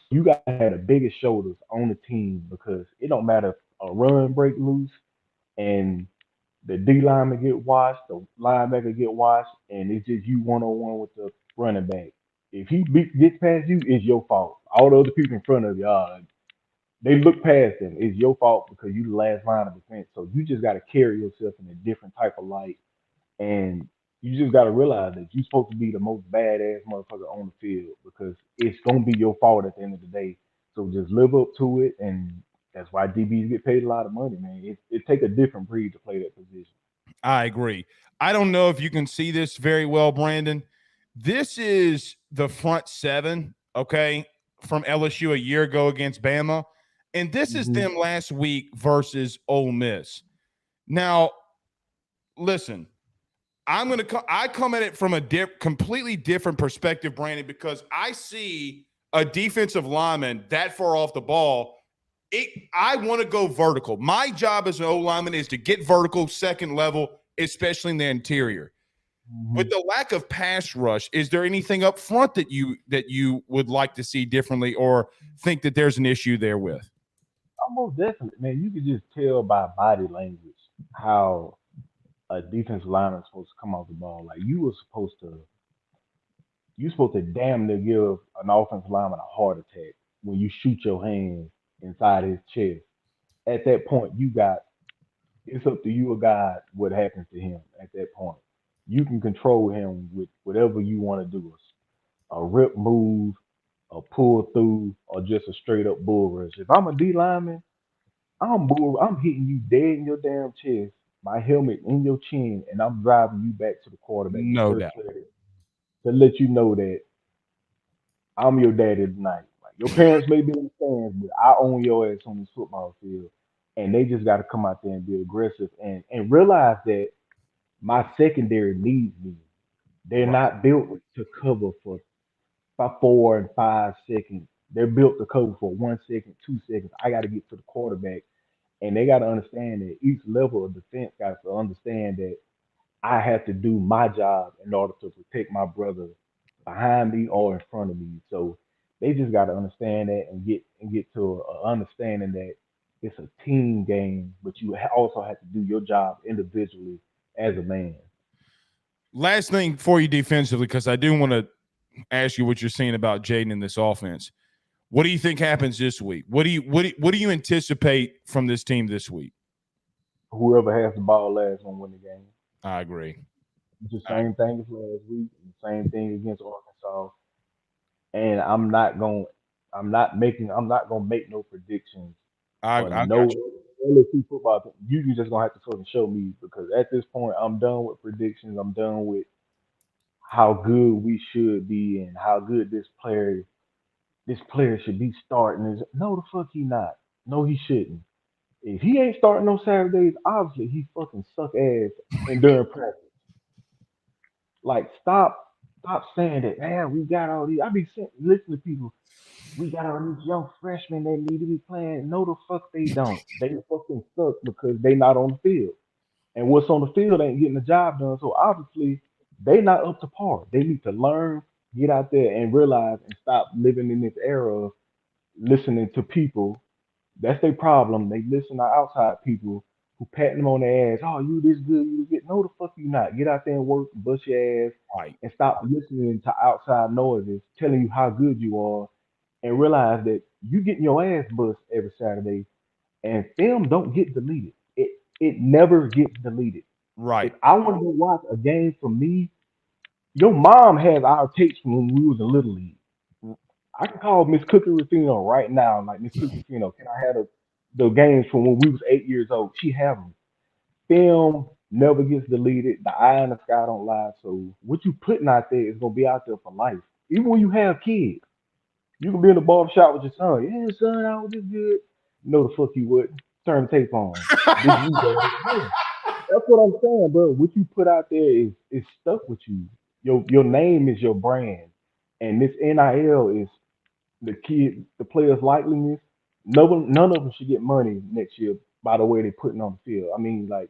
You got to have the biggest shoulders on the team because it don't matter if a run break loose and the D lineman get washed, the linebacker get washed, and it's just you 1-on-one with the running back. If gets past you, it's your fault. All the other people in front of you, they look past them. It's your fault because you the last line of defense. So you just got to carry yourself in a different type of light, and you just got to realize that you're supposed to be the most badass motherfucker on the field because it's gonna be your fault at the end of the day. So just live up to it, and that's why DBs get paid a lot of money, man. It take a different breed to play that position. I agree. I don't know if you can see this very well, Brandon. This is the front seven, okay, from LSU a year ago against Bama. And this is Hmm. them last week versus Ole Miss. Now, listen, I come at it from a completely different perspective, Brandon, because I see a defensive lineman that far off the ball. I want to go vertical. My job as an O lineman is to get vertical, second level, especially in the interior. Hmm. With the lack of pass rush, is there anything up front that you would like to see differently, or think that there's an issue there with? Almost definitely, man. You could just tell by body language how a defensive lineman is supposed to come off the ball. Like you supposed to damn near give an offensive lineman a heart attack when you shoot your hands inside his chest. At that point, it's up to you or God what happens to him at that point. You can control him with whatever you want to do. A rip move, a pull through, or just a straight up bull rush. If I'm a D lineman, I'm hitting you dead in your damn chest, my helmet in your chin, and I'm driving you back to the quarterback, your No first doubt. play, to let you know that I'm your daddy tonight. Like, your parents may be in the stands, but I own your ass on this football field. and they just got to come out there and be aggressive and realize that my secondary needs me. They're Right. not built to cover for 4 and 5 seconds. They're built to cover for 1 second, 2 seconds. I got to get to the quarterback, and they got to understand that each level of defense got to understand that I have to do my job in order to protect my brother behind me or in front of me. So they just got to understand that and get to a understanding that it's a team game, but you also have to do your job individually as a man. Last thing for you defensively, because I do want to ask you what you're seeing about Jaden in this offense. What do you think happens this week? What do you anticipate from this team this week? Whoever has the ball last gonna win the game. I agree. It's the I, same thing as last week, and the same thing against Arkansas. And I'm not gonna make no predictions or I no got you. LSU football team. You just gonna have to fucking show me because at this point I'm done with predictions. I'm done with how good we should be and how good this player should be starting. Is no the fuck he not. No he shouldn't. If he ain't starting on Saturdays, obviously he fucking suck ass and during practice. Like stop saying that, man, we got all these. I be listening to people, we got all these young freshmen that need to be playing. No, the fuck they don't. They fucking suck because they not on the field. And what's on the field ain't getting the job done. So obviously they not up to par. They need to learn, get out there and realize and stop living in this era of listening to people. That's their problem. They listen to outside people who patting them on the ass. Oh, you this good, you get no the fuck you not. Get out there and work, bust your ass, Right. and stop listening to outside noises telling you how good you are, and realize that you getting your ass bust every Saturday, and film don't get deleted. It never gets deleted. If Right. I want to go watch a game from me, your mom has our tapes from when we was in Little League. I can call Miss Cookie Rufino right now, like Miss Cookie Rufino. Can I have the games from when we was 8 years old? She have them. Film never gets deleted. The eye in the sky don't lie. So what you putting out there is gonna be out there for life. Even when you have kids, you can be in the barber shop with your son. Yeah, son, I was just good. No, the fuck you wouldn't. Turn the tape on. This you, daddy. Yeah, that's what I'm saying, bro. What you put out there is stuck with you. Your name is your brand, and this NIL is the players' likeliness. None of them should get money next year by the way they're putting on the field. I mean, like,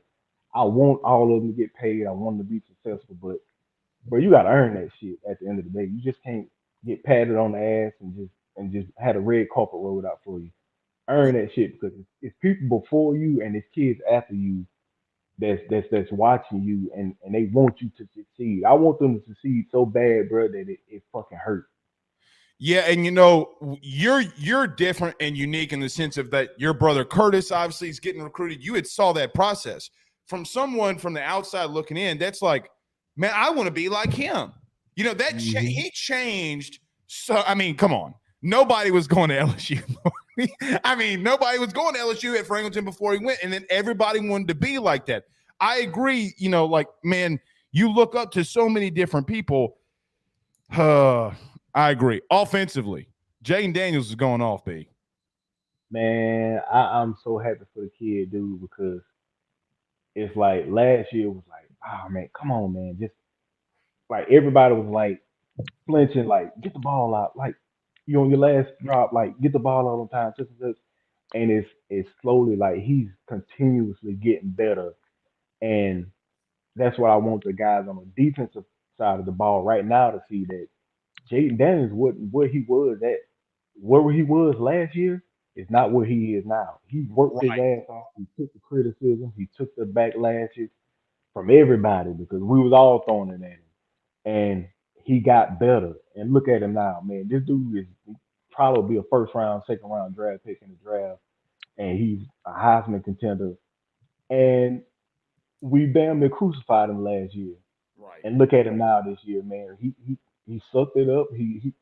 I want all of them to get paid. I want them to be successful, but you got to earn that shit at the end of the day. You just can't get patted on the ass and just had a red carpet rolled out for you. Earn that shit because it's people before you and it's kids after you that's watching you and they want you to succeed. I want them to succeed so bad, bro, that it fucking hurts. Yeah, and you're different and unique in the sense of that your brother Curtis obviously is getting recruited. You had saw that process from someone from the outside looking in. That's like, man, I want to be like him. Hmm. He changed. So I mean, come on, nobody was going to LSU. I mean, nobody was going to LSU at Franklinton before he went, and then everybody wanted to be like that. I agree. Like, man, you look up to so many different people. I agree. Offensively, Jaden Daniels is going off, B. Man, I'm so happy for the kid, dude, because it's like last year was like, oh man, come on, man. Just like everybody was like flinching, like, get the ball out. Like you on your last drop, like get the ball out on time, such and such. And it's slowly like he's continuously getting better. And that's what I want the guys on the defensive side of the ball right now to see that Jaden Daniels what he was at where he was last year is not where he is now. He worked his Right. ass off. He took the criticism. He took the backlashes from everybody because we was all throwing it at him, and he got better. And look at him now, man. This dude is probably a first round, second round draft pick in the draft, and he's a Heisman contender. And we damn near crucified him last year. Right. And look at him now this year, man. He sucked it up. He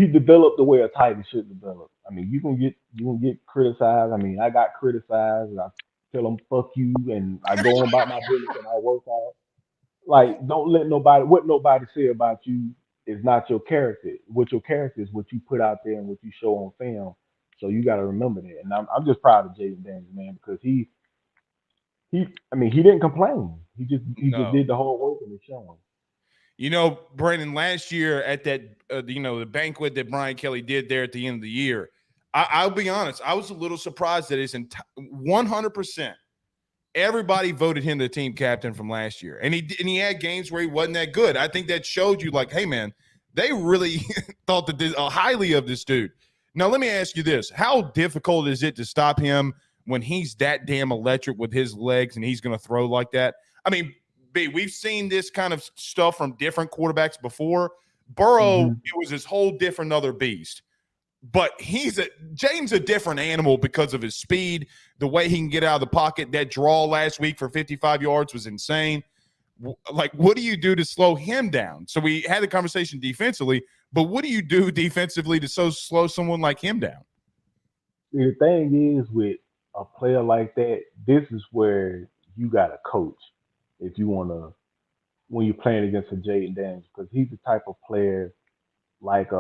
developed the way a Titan should develop. I mean, you can get criticized. I mean, I got criticized, and I tell them fuck you, and I go on about my business and I work out. Like, don't let nobody say about you is not your character. What your character is, what you put out there and what you show on film. So you got to remember that. And I'm just proud of Jaden Daniels, man, because I mean, he didn't complain. He just No. did the whole work and it's showing. You know, Brandon, last year at that, the banquet that Brian Kelly did there at the end of the year, I'll be honest, I was a little surprised that 100%. Everybody voted him the team captain from last year, and he had games where he wasn't that good. I think that showed you, like, hey man, they really thought that highly of this dude. Now let me ask you this: how difficult is it to stop him when he's that damn electric with his legs and he's going to throw like that? I mean, B, we've seen this kind of stuff from different quarterbacks before. Burrow, it was this whole different other beast. But James a different animal because of his speed, the way he can get out of the pocket. That draw last week for 55 yards was insane. Like, what do you do to slow him down? So we had the conversation defensively, but what do you do defensively to slow someone like him down? The thing is, with a player like that, this is where you got to coach if you want to, when you're playing against a Jaden Daniels, because he's the type of player like,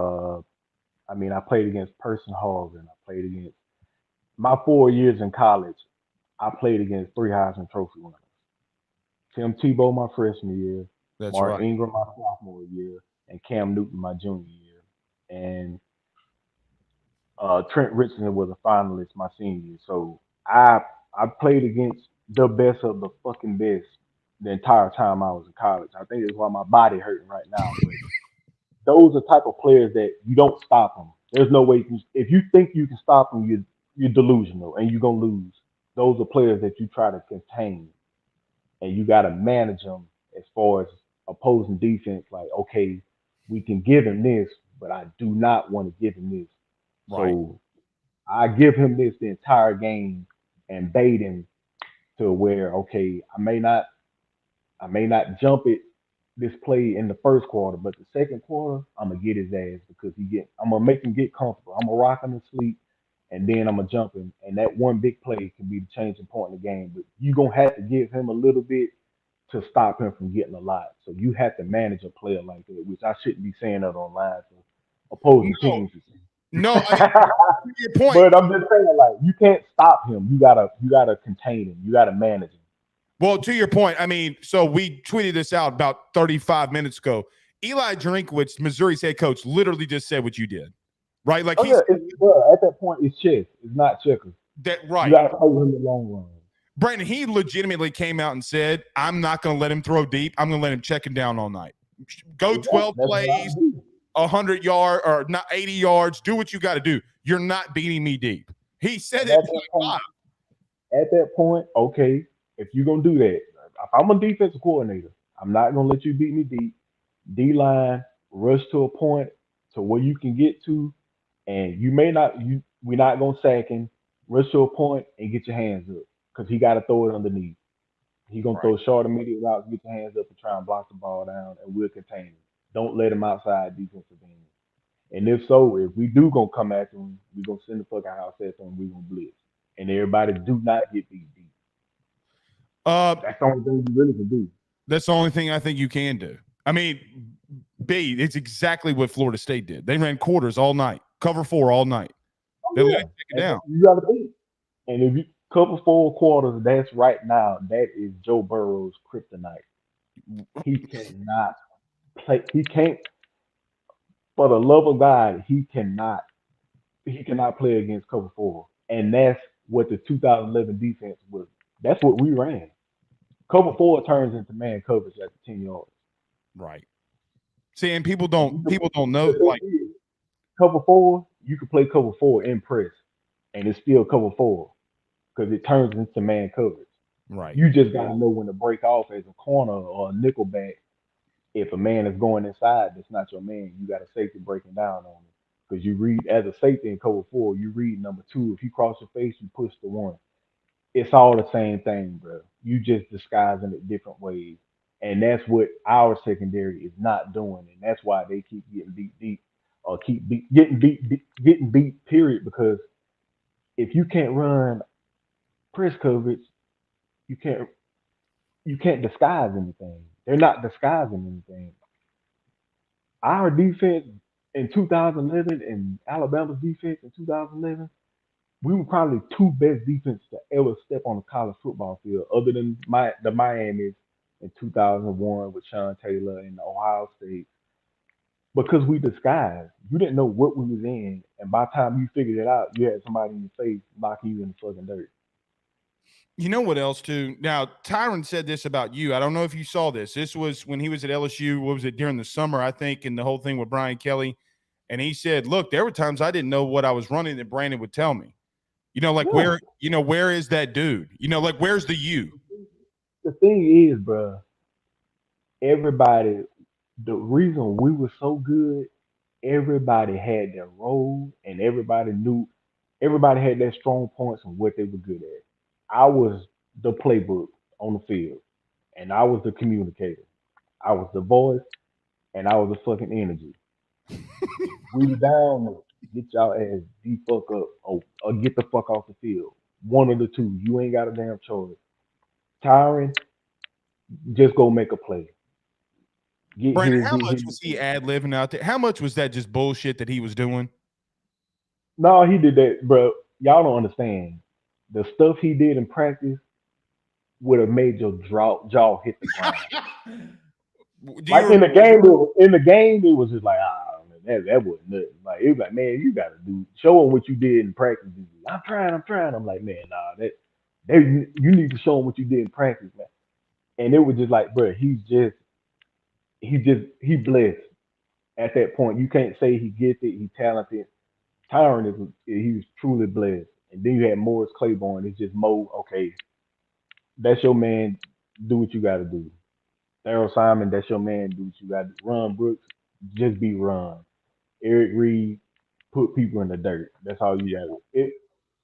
I mean, I played against Person Hogan. I played against my 4 years in college. I played against 3 Heisman Trophy winners. Tim Tebow my freshman year, That's Mark right. Ingram my sophomore year, and Cam Newton my junior year. And Trent Richardson was a finalist my senior year. So I played against the best of the fucking best the entire time I was in college. I think it's why my body hurting right now. But those are type of players that you don't stop them. There's no way if you think you can stop them, you're delusional and you're gonna lose. Those are players that you try to contain, and you got to manage them as far as opposing defense. Like, okay, we can give him this, but I do not want to give him this. Right. So I give him this the entire game and bait him to where, okay, I may not jump it this play in the first quarter, but the second quarter, I'm gonna get his ass because I'm gonna make him get comfortable. I'm gonna rock him to sleep, and then I'm gonna jump him. And that one big play can be the changing point in the game. But you're gonna have to give him a little bit to stop him from getting a lot. So you have to manage a player like that, which I shouldn't be saying that online. So opposing No, teams. no, I mean, to your point. But I'm just saying, like, you can't stop him. You gotta contain him. You gotta manage him. Well, to your point, I mean, so we tweeted this out about 35 minutes ago. Eli Drinkwitz, Missouri's head coach, literally just said what you did, right? Like, Oh yeah, at that point it's chess. It's not checkers. right. You gotta play him the long run. Brandon, he legitimately came out and said, I'm not going to let him throw deep. I'm going to let him check him down all night. Go 12 plays, 100 yards or not 80 yards. Do what you got to do. You're not beating me deep. He said it. At that point, okay, if you're going to do that, if I'm a defensive coordinator, I'm not going to let you beat me deep. D-line, rush to a point to where you can get to, and we're not going to sack him, rush to a point and get your hands up because he got to throw it underneath. He's going to throw short immediate routes, get your hands up and try and block the ball down, and we'll contain him. Don't let him outside defensive end. And if so, if we do going to come after him, we're going to send the fucking house at him, we're going to blitz. And everybody do not get beat deep. That's the only thing you really can do. That's the only thing I think you can do. I mean, B, it's exactly what Florida State did. They ran quarters all night, cover 4 all night. They let it take it down. You got to beat. And if you cover 4 quarters, that's right now, that is Joe Burrow's kryptonite. He cannot play. He can't. For the love of God, he cannot play against cover 4. And that's what the 2011 defense was. That's what we ran. Cover 4 turns into man coverage at the 10 yards. Right. See, and people don't know, like, cover 4, you can play cover 4 in press, and it's still cover 4 because it turns into man coverage. Right. You just gotta know when to break off as a corner or a nickel back. If a man is going inside, that's not your man. You got a safety breaking down on him because you read as a safety in cover 4. You read number 2. If you cross your face, you push the 1. It's all the same thing, bro. You just disguising it different ways. And that's what our secondary is not doing. And that's why they keep getting beat deep or getting beat, period. Because if you can't run press coverage, you can't disguise anything. They're not disguising anything. Our defense in 2011 and Alabama's defense in 2011, we were probably two best defenses to ever step on the college football field, other than the Miamis in 2001 with Sean Taylor and Ohio State. Because we disguised, you didn't know what we was in, and by the time you figured it out, you had somebody in your face knocking you in the fucking dirt. You know what else too? Now, Tyron said this about you. I don't know if you saw this. This was when he was at LSU. What was it, during the summer, I think, and the whole thing with Brian Kelly. And he said, look, there were times I didn't know what I was running that Brandon would tell me. You know, like Yeah. where is that dude? You know, like where's the you? The thing is, bro, everybody, the reason we were so good, everybody had their role, and everybody had their strong points and what they were good at. I was the playbook on the field, and I was the communicator. I was the voice, and I was the fucking energy. We were down, get y'all ass the fuck up, or get the fuck off the field. One of the two. You ain't got a damn choice. Tyron, just go make a play. Get Brandon, here, how get much here. was he ad-libbing out there? How much was that just bullshit that he was doing? No, he did that, bro. Y'all don't understand. The stuff he did in practice would have made your jaw hit the ground. Do Like you in the game, it was just like, man, that wasn't nothing. Like it was like, man, you gotta show him what you did in practice. I'm trying. I'm like, man, nah, you need to show him what you did in practice, man. And it was just like, bro, he blessed at that point. You can't say he gifted, he talented. Tyron he was truly blessed. And then you had Morris Claiborne. It's just Mo. Okay, that's your man. Do what you got to do. Daryl Simon, that's your man. Do what you got to do. Ron Brooks, just be Ron. Eric Reed, put people in the dirt. That's all you got to do.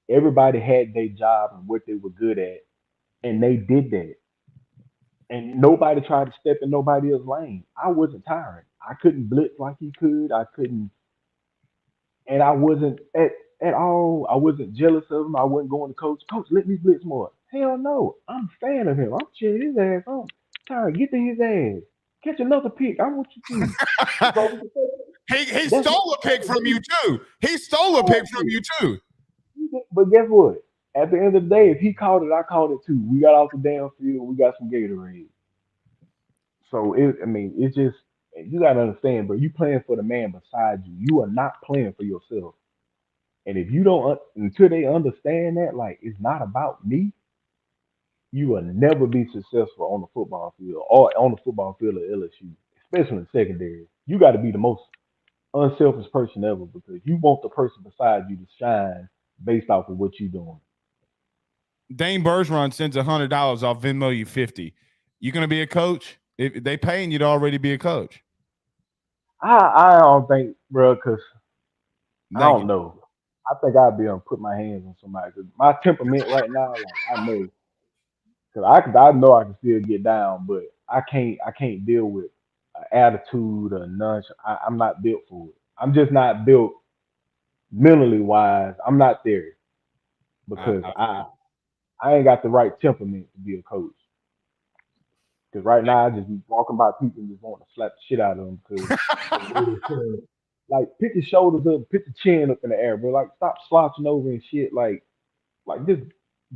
Everybody had their job and what they were good at, and they did that. And nobody tried to step in nobody else's lane. I wasn't tiring. I couldn't blitz like he could. I couldn't, and I wasn't at all. I wasn't jealous of him. I wasn't going to coach. Coach, let me blitz more. Hell no. I'm a fan of him. I'm cheering his ass on. Tired. Get to his ass. Catch another pick. I want you to. So he that's stole a pick from you too. He stole a pick from you too. But guess what? At the end of the day, if he called it, I called it too. We got off the damn field. We got some Gatorade. So it's just you gotta understand, bro. You playing for the man beside you. You are not playing for yourself. And if you don't, until they understand that, like it's not about me, you will never be successful on the football field or on the football field at LSU, especially in secondary. You got to be the most unselfish person ever because you want the person beside you to shine based off of what you're doing. Dane Bergeron sends $100. I'll Venmo you 50. You gonna be a coach? If they paying you to already be a coach. I don't think, bro, because I Thank don't you. know. I think I'd be able to put my hands on somebody. Cause my temperament right now, like I know, cause I know I can still get down, but I can't deal with an attitude or none. I'm not built for it. I'm just not built mentally wise. I'm not there because I ain't got the right temperament to be a coach. Because right now I just be walking by people and just want to slap the shit out of them because of the way they're saying it. Like pick your shoulders up, pick your chin up in the air, bro. Like stop slouching over and shit. Like just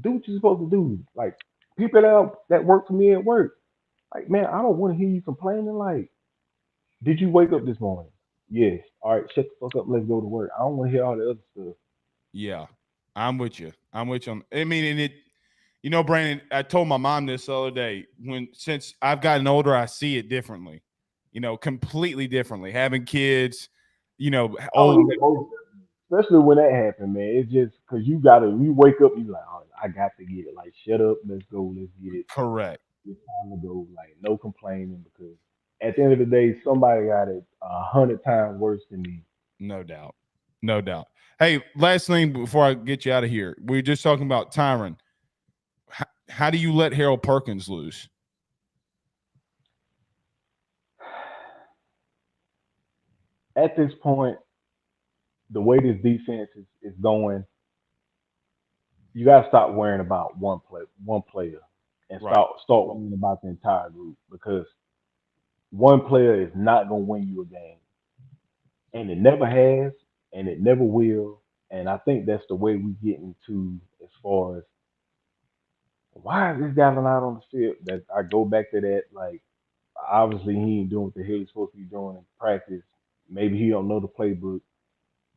do what you're supposed to do. Like people that work for me at work. Like man, I don't want to hear you complaining. Like, did you wake up this morning? Yes. All right, shut the fuck up. Let's go to work. I don't want to hear all the other stuff. Yeah, I'm with you. I'm with you. I mean, and you know, Brandon, I told my mom this the other day. Since I've gotten older, I see it differently. You know, completely differently. Having kids, you know, Oh old. yeah, especially when that happened, man. It's just because you wake up, you like, oh, I got to get it. Like, shut up, let's go, let's get it. Correct. It's time to go. Like, no complaining because at the end of the day, somebody got it 100 times worse than me. No doubt. No doubt. Hey, last thing before I get you out of here. We were just talking about Tyron. How do you let Harold Perkins lose? At this point, the way this defense is going, you gotta stop worrying about one player, and Right. start worrying about the entire group because one player is not gonna win you a game, and it never has, and it never will. And I think that's the way we get into as far as why is this guy not out on the field? That I go back to that, like obviously he ain't doing what the hell he's supposed to be doing in practice. Maybe he don't know the playbook.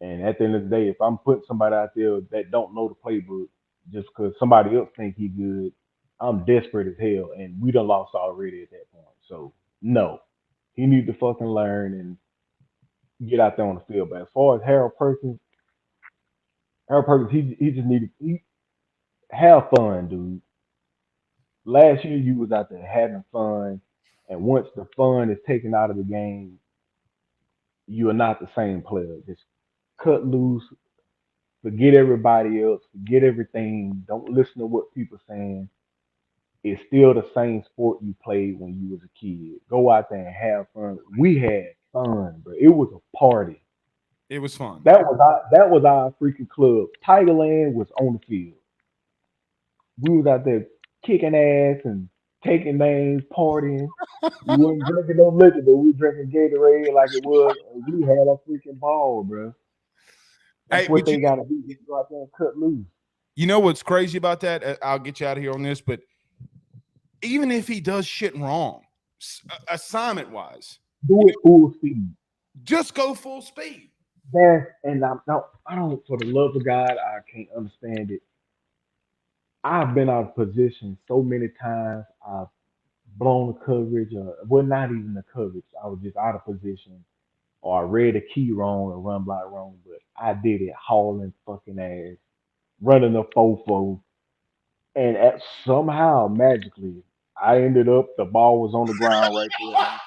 And at the end of the day, if I'm putting somebody out there that don't know the playbook just because somebody else think he good, I'm desperate as hell, and we done lost already at that point. So no, he need to fucking learn and get out there on the field. But as far as Harold Perkins, he just need to have fun, dude. Last year you was out there having fun, and once the fun is taken out of the game, you are not the same player. Just cut loose, forget everybody else, forget everything. Don't listen to what people saying. It's still the same sport you played when you was a kid. Go out there and have fun. We had fun, bro. It was a party. It was fun. That was our freaking club. Tigerland was on the field. We was out there kicking ass and taking names, partying. We wasn't drinking no liquor, but we drinking Gatorade like it was. And we had a freaking ball, bro. That's Hey, what but they gotta do. Just go out there and cut loose. you know what's crazy about that? I'll get you out of here on this, but even if he does shit wrong, assignment wise, Do it full speed. just go full speed. And I don't, for the love of God, I can't understand it. I've been out of position so many times. I've blown the coverage, well, not even the coverage. I was just out of position, or I read a key wrong or run block wrong. But I did it hauling fucking ass, running a fofo, and somehow magically I ended up the ball was on the ground right there, and I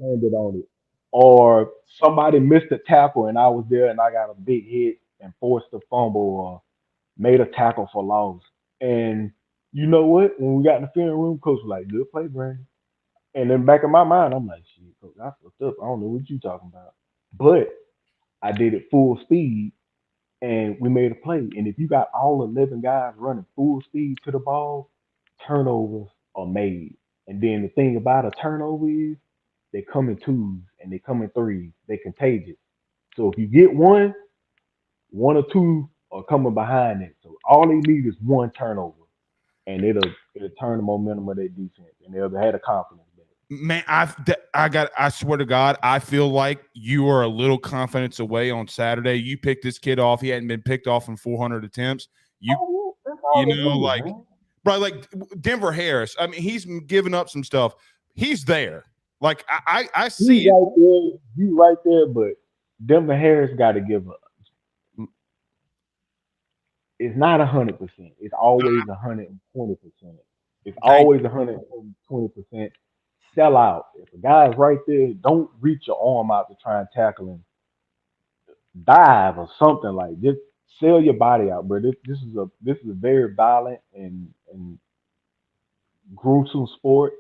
landed on it. Or somebody missed a tackle and I was there and I got a big hit and forced a fumble or made a tackle for loss. And you know what? When we got in the film room, coach was like, "Good play, Brandon." And then back in my mind, I'm like, "Shit, coach, I fucked up. I don't know what you talking about." But I did it full speed and we made a play. And if you got all 11 guys running full speed to the ball, turnovers are made. And then the thing about a turnover is they come in twos and they come in threes. They contagious. So if you get one or two are coming behind it. So all they need is one turnover, and it'll turn the momentum of their defense, and they'll have the confidence back. Man, I swear to God, I feel like you are a little confidence away on Saturday. You picked this kid off. He hadn't been picked off in 400 attempts. Oh, yeah, that's all You they know, need, like, man. bro, like Denver Harris. I mean, he's given up some stuff. He's there. Like, I see He's it. right there. You right there, but Denver Harris got to give up. It's not 100%. It's always 120%. It's Thank always 120%. Sell out. If a guy's right there, don't reach your arm out to try and tackle him. Dive or something like just sell your body out, bro. This is a very violent and gruesome sport,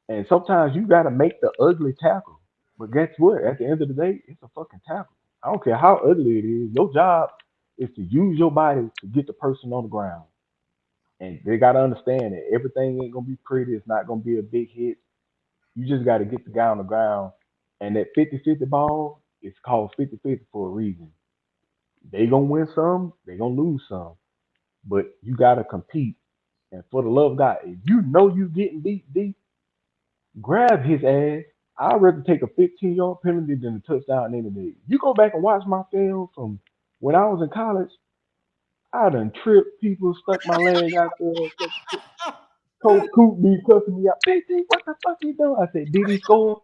and sometimes you got to make the ugly tackle. But guess what? At the end of the day, it's a fucking tackle. I don't care how ugly it is. Your job is to use your body to get the person on the ground. And they got to understand that everything ain't going to be pretty. It's not going to be a big hit. You just got to get the guy on the ground. And that 50-50 ball is called 50-50 for a reason. They going to win some, they going to lose some. But you got to compete. And for the love of God, if you know you getting beat deep, grab his ass. I'd rather take a 15-yard penalty than a touchdown any day. You go back and watch my film from when I was in college, I done tripped people, stuck my leg out there. Coach Coop be cussing me out. BT, what the fuck you doing? I said, did he score?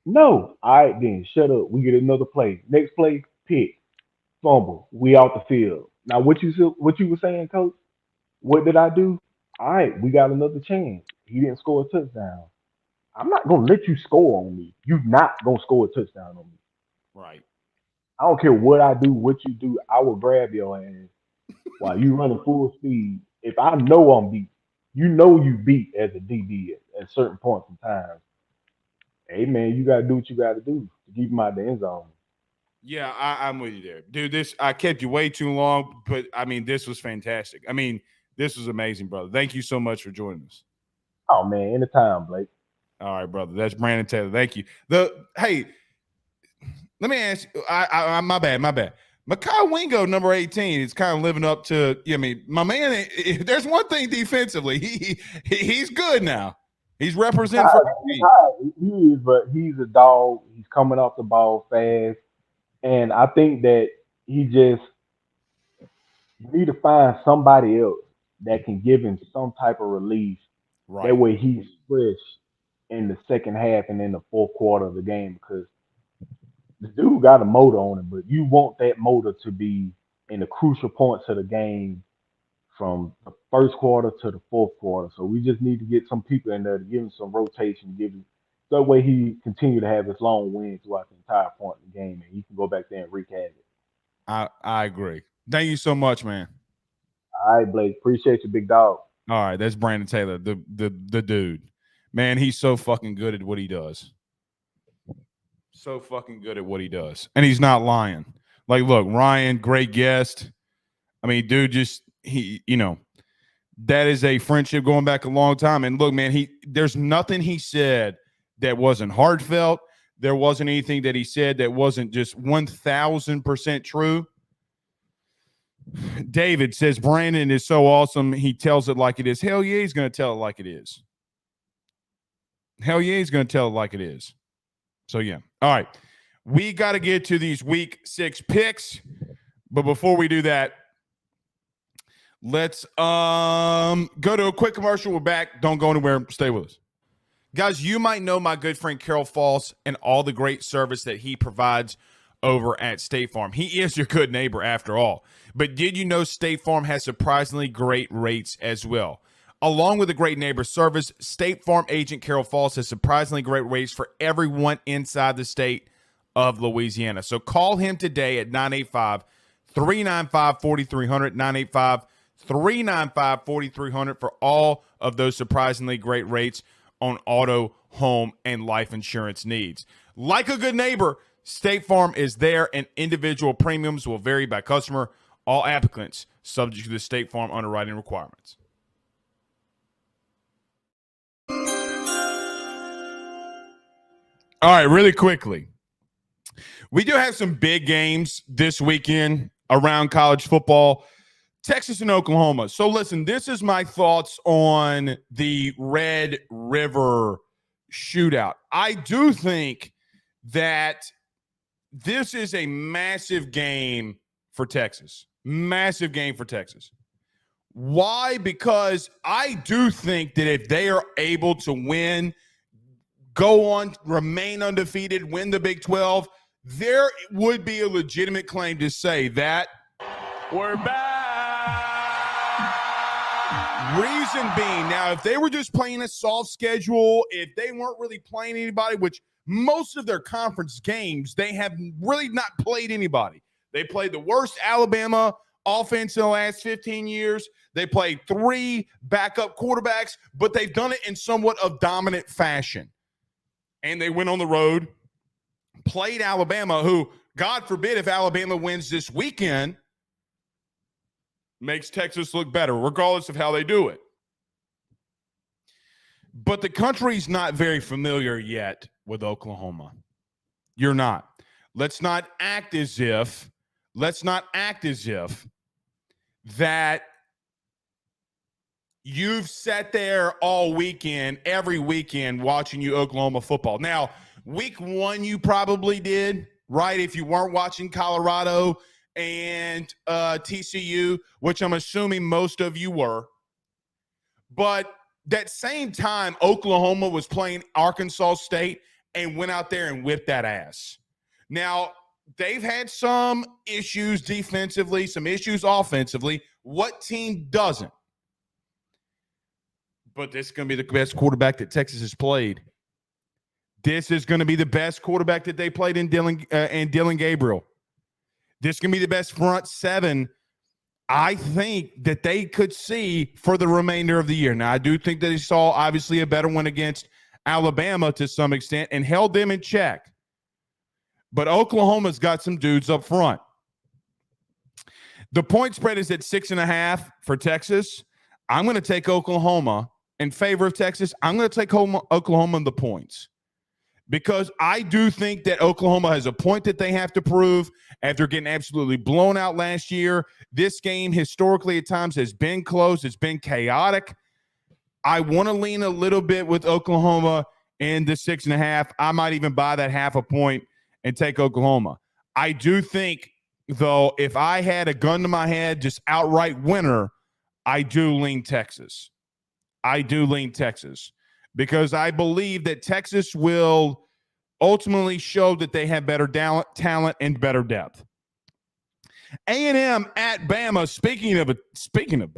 No. All right, then shut up. We get another play. Next play, pick, fumble. We out the field. Now, what you were saying, Coach? What did I do? All right, we got another chance. He didn't score a touchdown. I'm not gonna let you score on me. You not gonna score a touchdown on me. right. I don't care what I do, what you do. I will grab your ass while you running full speed. If I know I'm beat, you know you beat as a DB at certain points in time. Hey man, you gotta do what you gotta do to keep him out the end zone. Yeah, I'm with you there, dude. I kept you way too long, but I mean, this was fantastic. I mean, this was amazing, brother. Thank you so much for joining us. Oh man, anytime, Blake. All right, brother. That's Brandon Taylor. Thank you. Hey, let me ask you. My bad. Makai Wingo, number 18, is kind of living up to. I mean, my man. There's one thing defensively. He's good now. He's representing for the team. He is, but he's a dog. He's coming off the ball fast, and I think that he just need to find somebody else that can give him some type of release. Right. That way he's fresh in the second half and in the fourth quarter of the game, because the dude got a motor on him, but you want that motor to be in the crucial points of the game from the first quarter to the fourth quarter. So we just need to get some people in there to give him some rotation, that way he continue to have his long wins throughout the entire point of the game, and he can go back there and wreak havoc. I agree. Thank you so much, man. All right, Blake. Appreciate you, big dog. All right, that's Brandon Taylor, the dude. Man, he's so fucking good at what he does. So fucking good at what he does. And he's not lying. Like, look, Ryan, great guest. I mean, dude, that is a friendship going back a long time. And look, man, there's nothing he said that wasn't heartfelt. There wasn't anything that he said that wasn't just 1,000% true. David says Brandon is so awesome. He tells it like it is. Hell yeah, he's going to tell it like it is. Hell yeah, he's going to tell it like it is. So, yeah. All right. We got to get to these week 6 picks. But before we do that, let's go to a quick commercial. We're back. Don't go anywhere. Stay with us. Guys, you might know my good friend Carol Falls and all the great service that he provides over at State Farm. He is your good neighbor after all. But did you know State Farm has surprisingly great rates as well? Along with the great neighbor service, State Farm agent Carol Falls has surprisingly great rates for everyone inside the state of Louisiana. So call him today at 985-395-4300, 985-395-4300 for all of those surprisingly great rates on auto, home, and life insurance needs. Like a good neighbor, State Farm is there, and individual premiums will vary by customer. All applicants subject to the State Farm underwriting requirements. All right, really quickly. We do have some big games this weekend around college football. Texas and Oklahoma. So listen, this is my thoughts on the Red River shootout. I do think that this is a massive game for Texas. Massive game for Texas. Why? Because I do think that if they are able to win, go on, remain undefeated, win the Big 12, there would be a legitimate claim to say that we're back. Reason being, now, if they were just playing a soft schedule, if they weren't really playing anybody, which most of their conference games, they have really not played anybody. They played the worst Alabama offense in the last 15 years. They played 3 backup quarterbacks, but they've done it in somewhat of dominant fashion. And they went on the road, played Alabama, who, God forbid, if Alabama wins this weekend, makes Texas look better, regardless of how they do it. But the country's not very familiar yet with Oklahoma. You're not. Let's not act as if that you've sat there all weekend, every weekend, watching Oklahoma football. Now, week 1, you probably did, right? If you weren't watching Colorado and TCU, which I'm assuming most of you were. But that same time, Oklahoma was playing Arkansas State and went out there and whipped that ass. Now, they've had some issues defensively, some issues offensively. What team doesn't? But this is going to be the best quarterback that Texas has played. This is going to be the best quarterback that they played in Dylan Gabriel. This is going to be the best front 7 I think that they could see for the remainder of the year. Now, I do think that they saw, obviously, a better one against Alabama to some extent and held them in check. But Oklahoma's got some dudes up front. The point spread is at 6.5 for Texas. I'm going to take Oklahoma in favor of Texas. I'm going to take Oklahoma in the points because I do think that Oklahoma has a point that they have to prove after getting absolutely blown out last year. This game historically at times has been close. It's been chaotic. I want to lean a little bit with Oklahoma in the 6.5. I might even buy that half a point and take Oklahoma. I do think, though, if I had a gun to my head, just outright winner, I do lean Texas. I do lean Texas because I believe that Texas will ultimately show that they have better talent and better depth. A&M at Bama. Speaking of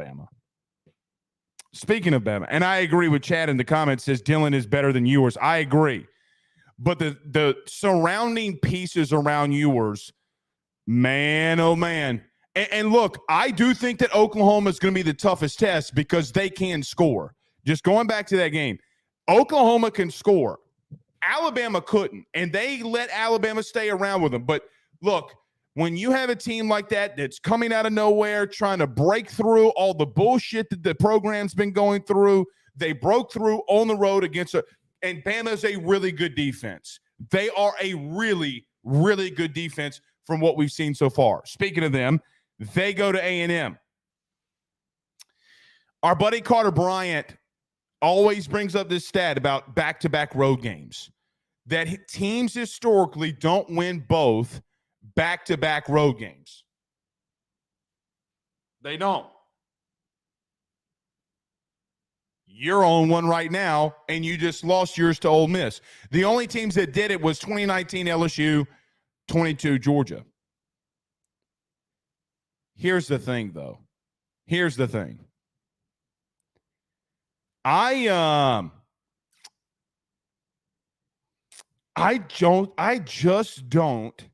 Bama, and I agree with Chad in the comments, says Dylan is better than Ewers. I agree. But the surrounding pieces around Ewers, man, oh man. And look, I do think that Oklahoma is going to be the toughest test because they can score. Just going back to that game, Oklahoma can score. Alabama couldn't, and they let Alabama stay around with them. But look, when you have a team like that that's coming out of nowhere, trying to break through all the bullshit that the program's been going through, they broke through on the road against and Bama's a really good defense. They are a really, really good defense from what we've seen so far. Speaking of them, they go to A&M. Our buddy Carter Bryant always brings up this stat about back-to-back road games, that teams historically don't win both back-to-back road games. They don't. You're on one right now, and you just lost yours to Ole Miss. The only teams that did it was 2019 LSU, 22 Georgia. Here's the thing, though. Here's the thing. I just don't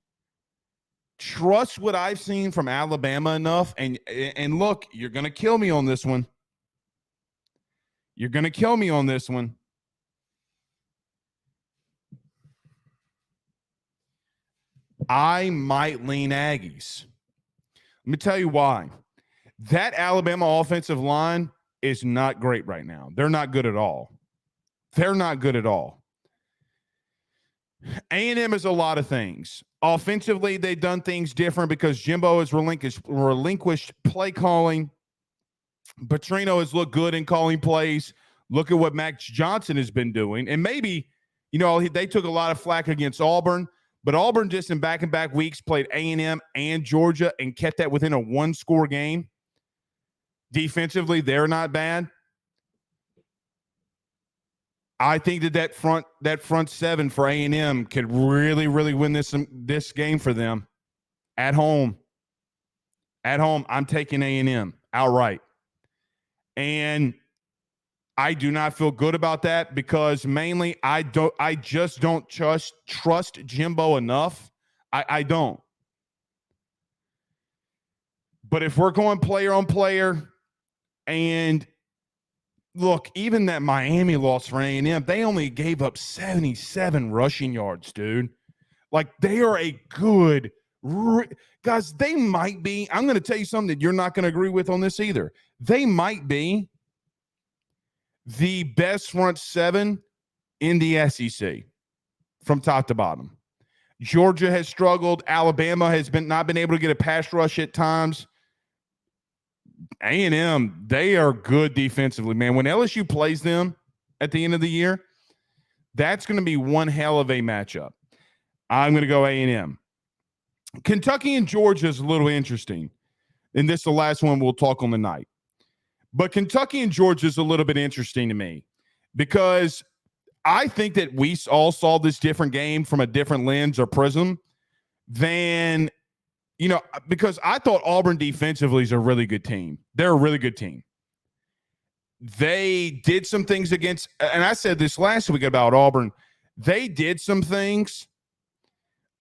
trust what I've seen from Alabama enough. And look, you're going to kill me on this one. You're going to kill me on this one. I might lean Aggies. Let me tell you why. That Alabama offensive line is not great right now. They're not good at all. They're not good at all. A&M is a lot of things. Offensively, they've done things different because Jimbo has relinquished play calling. Petrino has looked good in calling plays. Look at what Max Johnson has been doing. And maybe, they took a lot of flack against Auburn, but Auburn just in back-and-back weeks played A&M and Georgia and kept that within a one-score game. Defensively, they're not bad. I think that front seven for A&M could really, really win this game for them at home. At home, I'm taking A&M outright. And I do not feel good about that because mainly I just don't trust Jimbo enough. I don't. But if we're going player on player, and look, even that Miami loss for A&M, they only gave up 77 rushing yards, dude. Like, they are a good guys, they might be. I'm going to tell you something that you're not going to agree with on this either. They might be the best front seven in the SEC from top to bottom. Georgia has struggled. Alabama has not been able to get a pass rush at times. A&M, they are good defensively, man. When LSU plays them at the end of the year, that's going to be one hell of a matchup. I'm going to go A&M. Kentucky and Georgia is a little interesting, and this is the last one we'll talk on the night. But Kentucky and Georgia is a little bit interesting to me because I think that we all saw this different game from a different lens or prism than – because I thought Auburn defensively is a really good team. They're a really good team. They did some things against, and I said this last week about Auburn. They did some things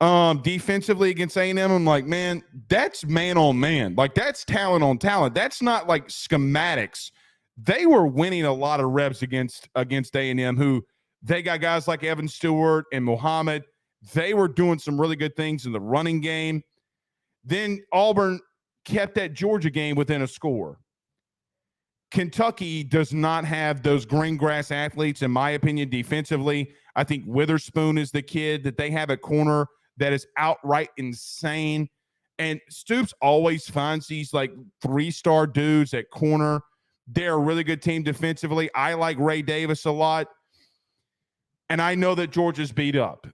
defensively against A&M. I'm like, man, that's man on man. Like, that's talent on talent. That's not like schematics. They were winning a lot of reps against A&M, who they got guys like Evan Stewart and Muhammad. They were doing some really good things in the running game. Then Auburn kept that Georgia game within a score. Kentucky does not have those green grass athletes, in my opinion, defensively. I think Witherspoon is the kid that they have at corner that is outright insane. And Stoops always finds these like 3-star dudes at corner. They're a really good team defensively. I like Ray Davis a lot. And I know that Georgia's beat up.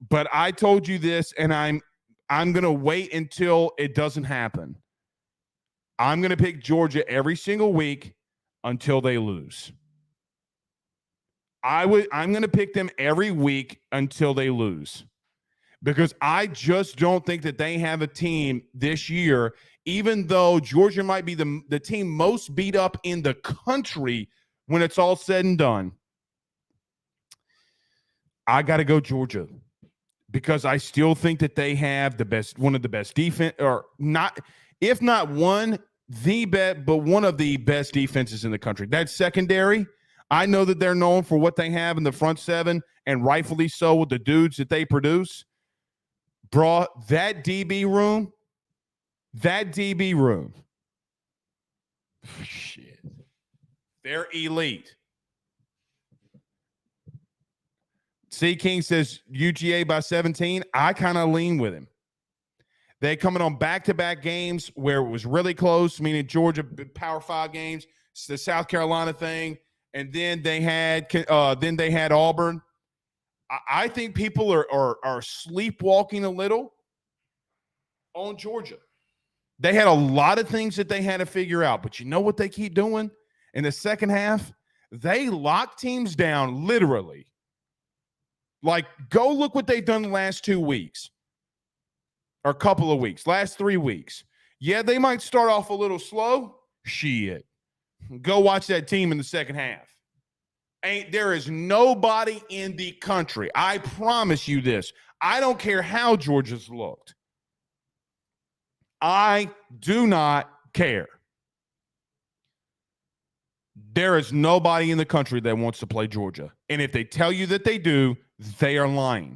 But I told you this, and I'm going to wait until it doesn't happen. I'm going to pick Georgia every single week until they lose. I'm going to pick them every week until they lose, because I just don't think that they have a team this year, even though Georgia might be the team most beat up in the country when it's all said and done. I got to go Georgia, because I still think that they have one of the best defense, or not, if not one, the best, but one of the best defenses in the country. That secondary, I know that they're known for what they have in the front seven, and rightfully so with the dudes that they produce. Bro, that DB room, shit, they're elite. C. King says UGA by 17. I kind of lean with him. They coming on back-to-back games where it was really close, meaning Georgia Power 5 games, it's the South Carolina thing, and then they had Auburn. I think people are sleepwalking a little on Georgia. They had a lot of things that they had to figure out, but you know what they keep doing in the second half? They lock teams down literally. Like, go look what they've done the last 2 weeks. Or a couple of weeks, last 3 weeks. Yeah, they might start off a little slow. Shit. Go watch that team in the second half. There is nobody in the country. I promise you this. I don't care how Georgia's looked. I do not care. There is nobody in the country that wants to play Georgia. And if they tell you that they do, they are lying.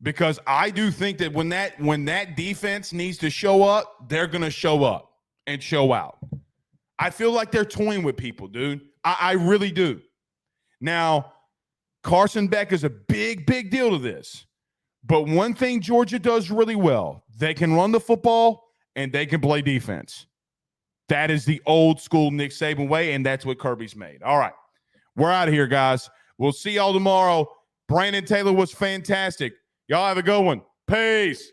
Because I do think that when that defense needs to show up, they're going to show up and show out. I feel like they're toying with people, dude. I really do. Now, Carson Beck is a big, big deal to this. But one thing Georgia does really well, they can run the football and they can play defense. That is the old school Nick Saban way, and that's what Kirby's made. All right. We're out of here, guys. We'll see y'all tomorrow. Brandon Taylor was fantastic. Y'all have a good one. Peace.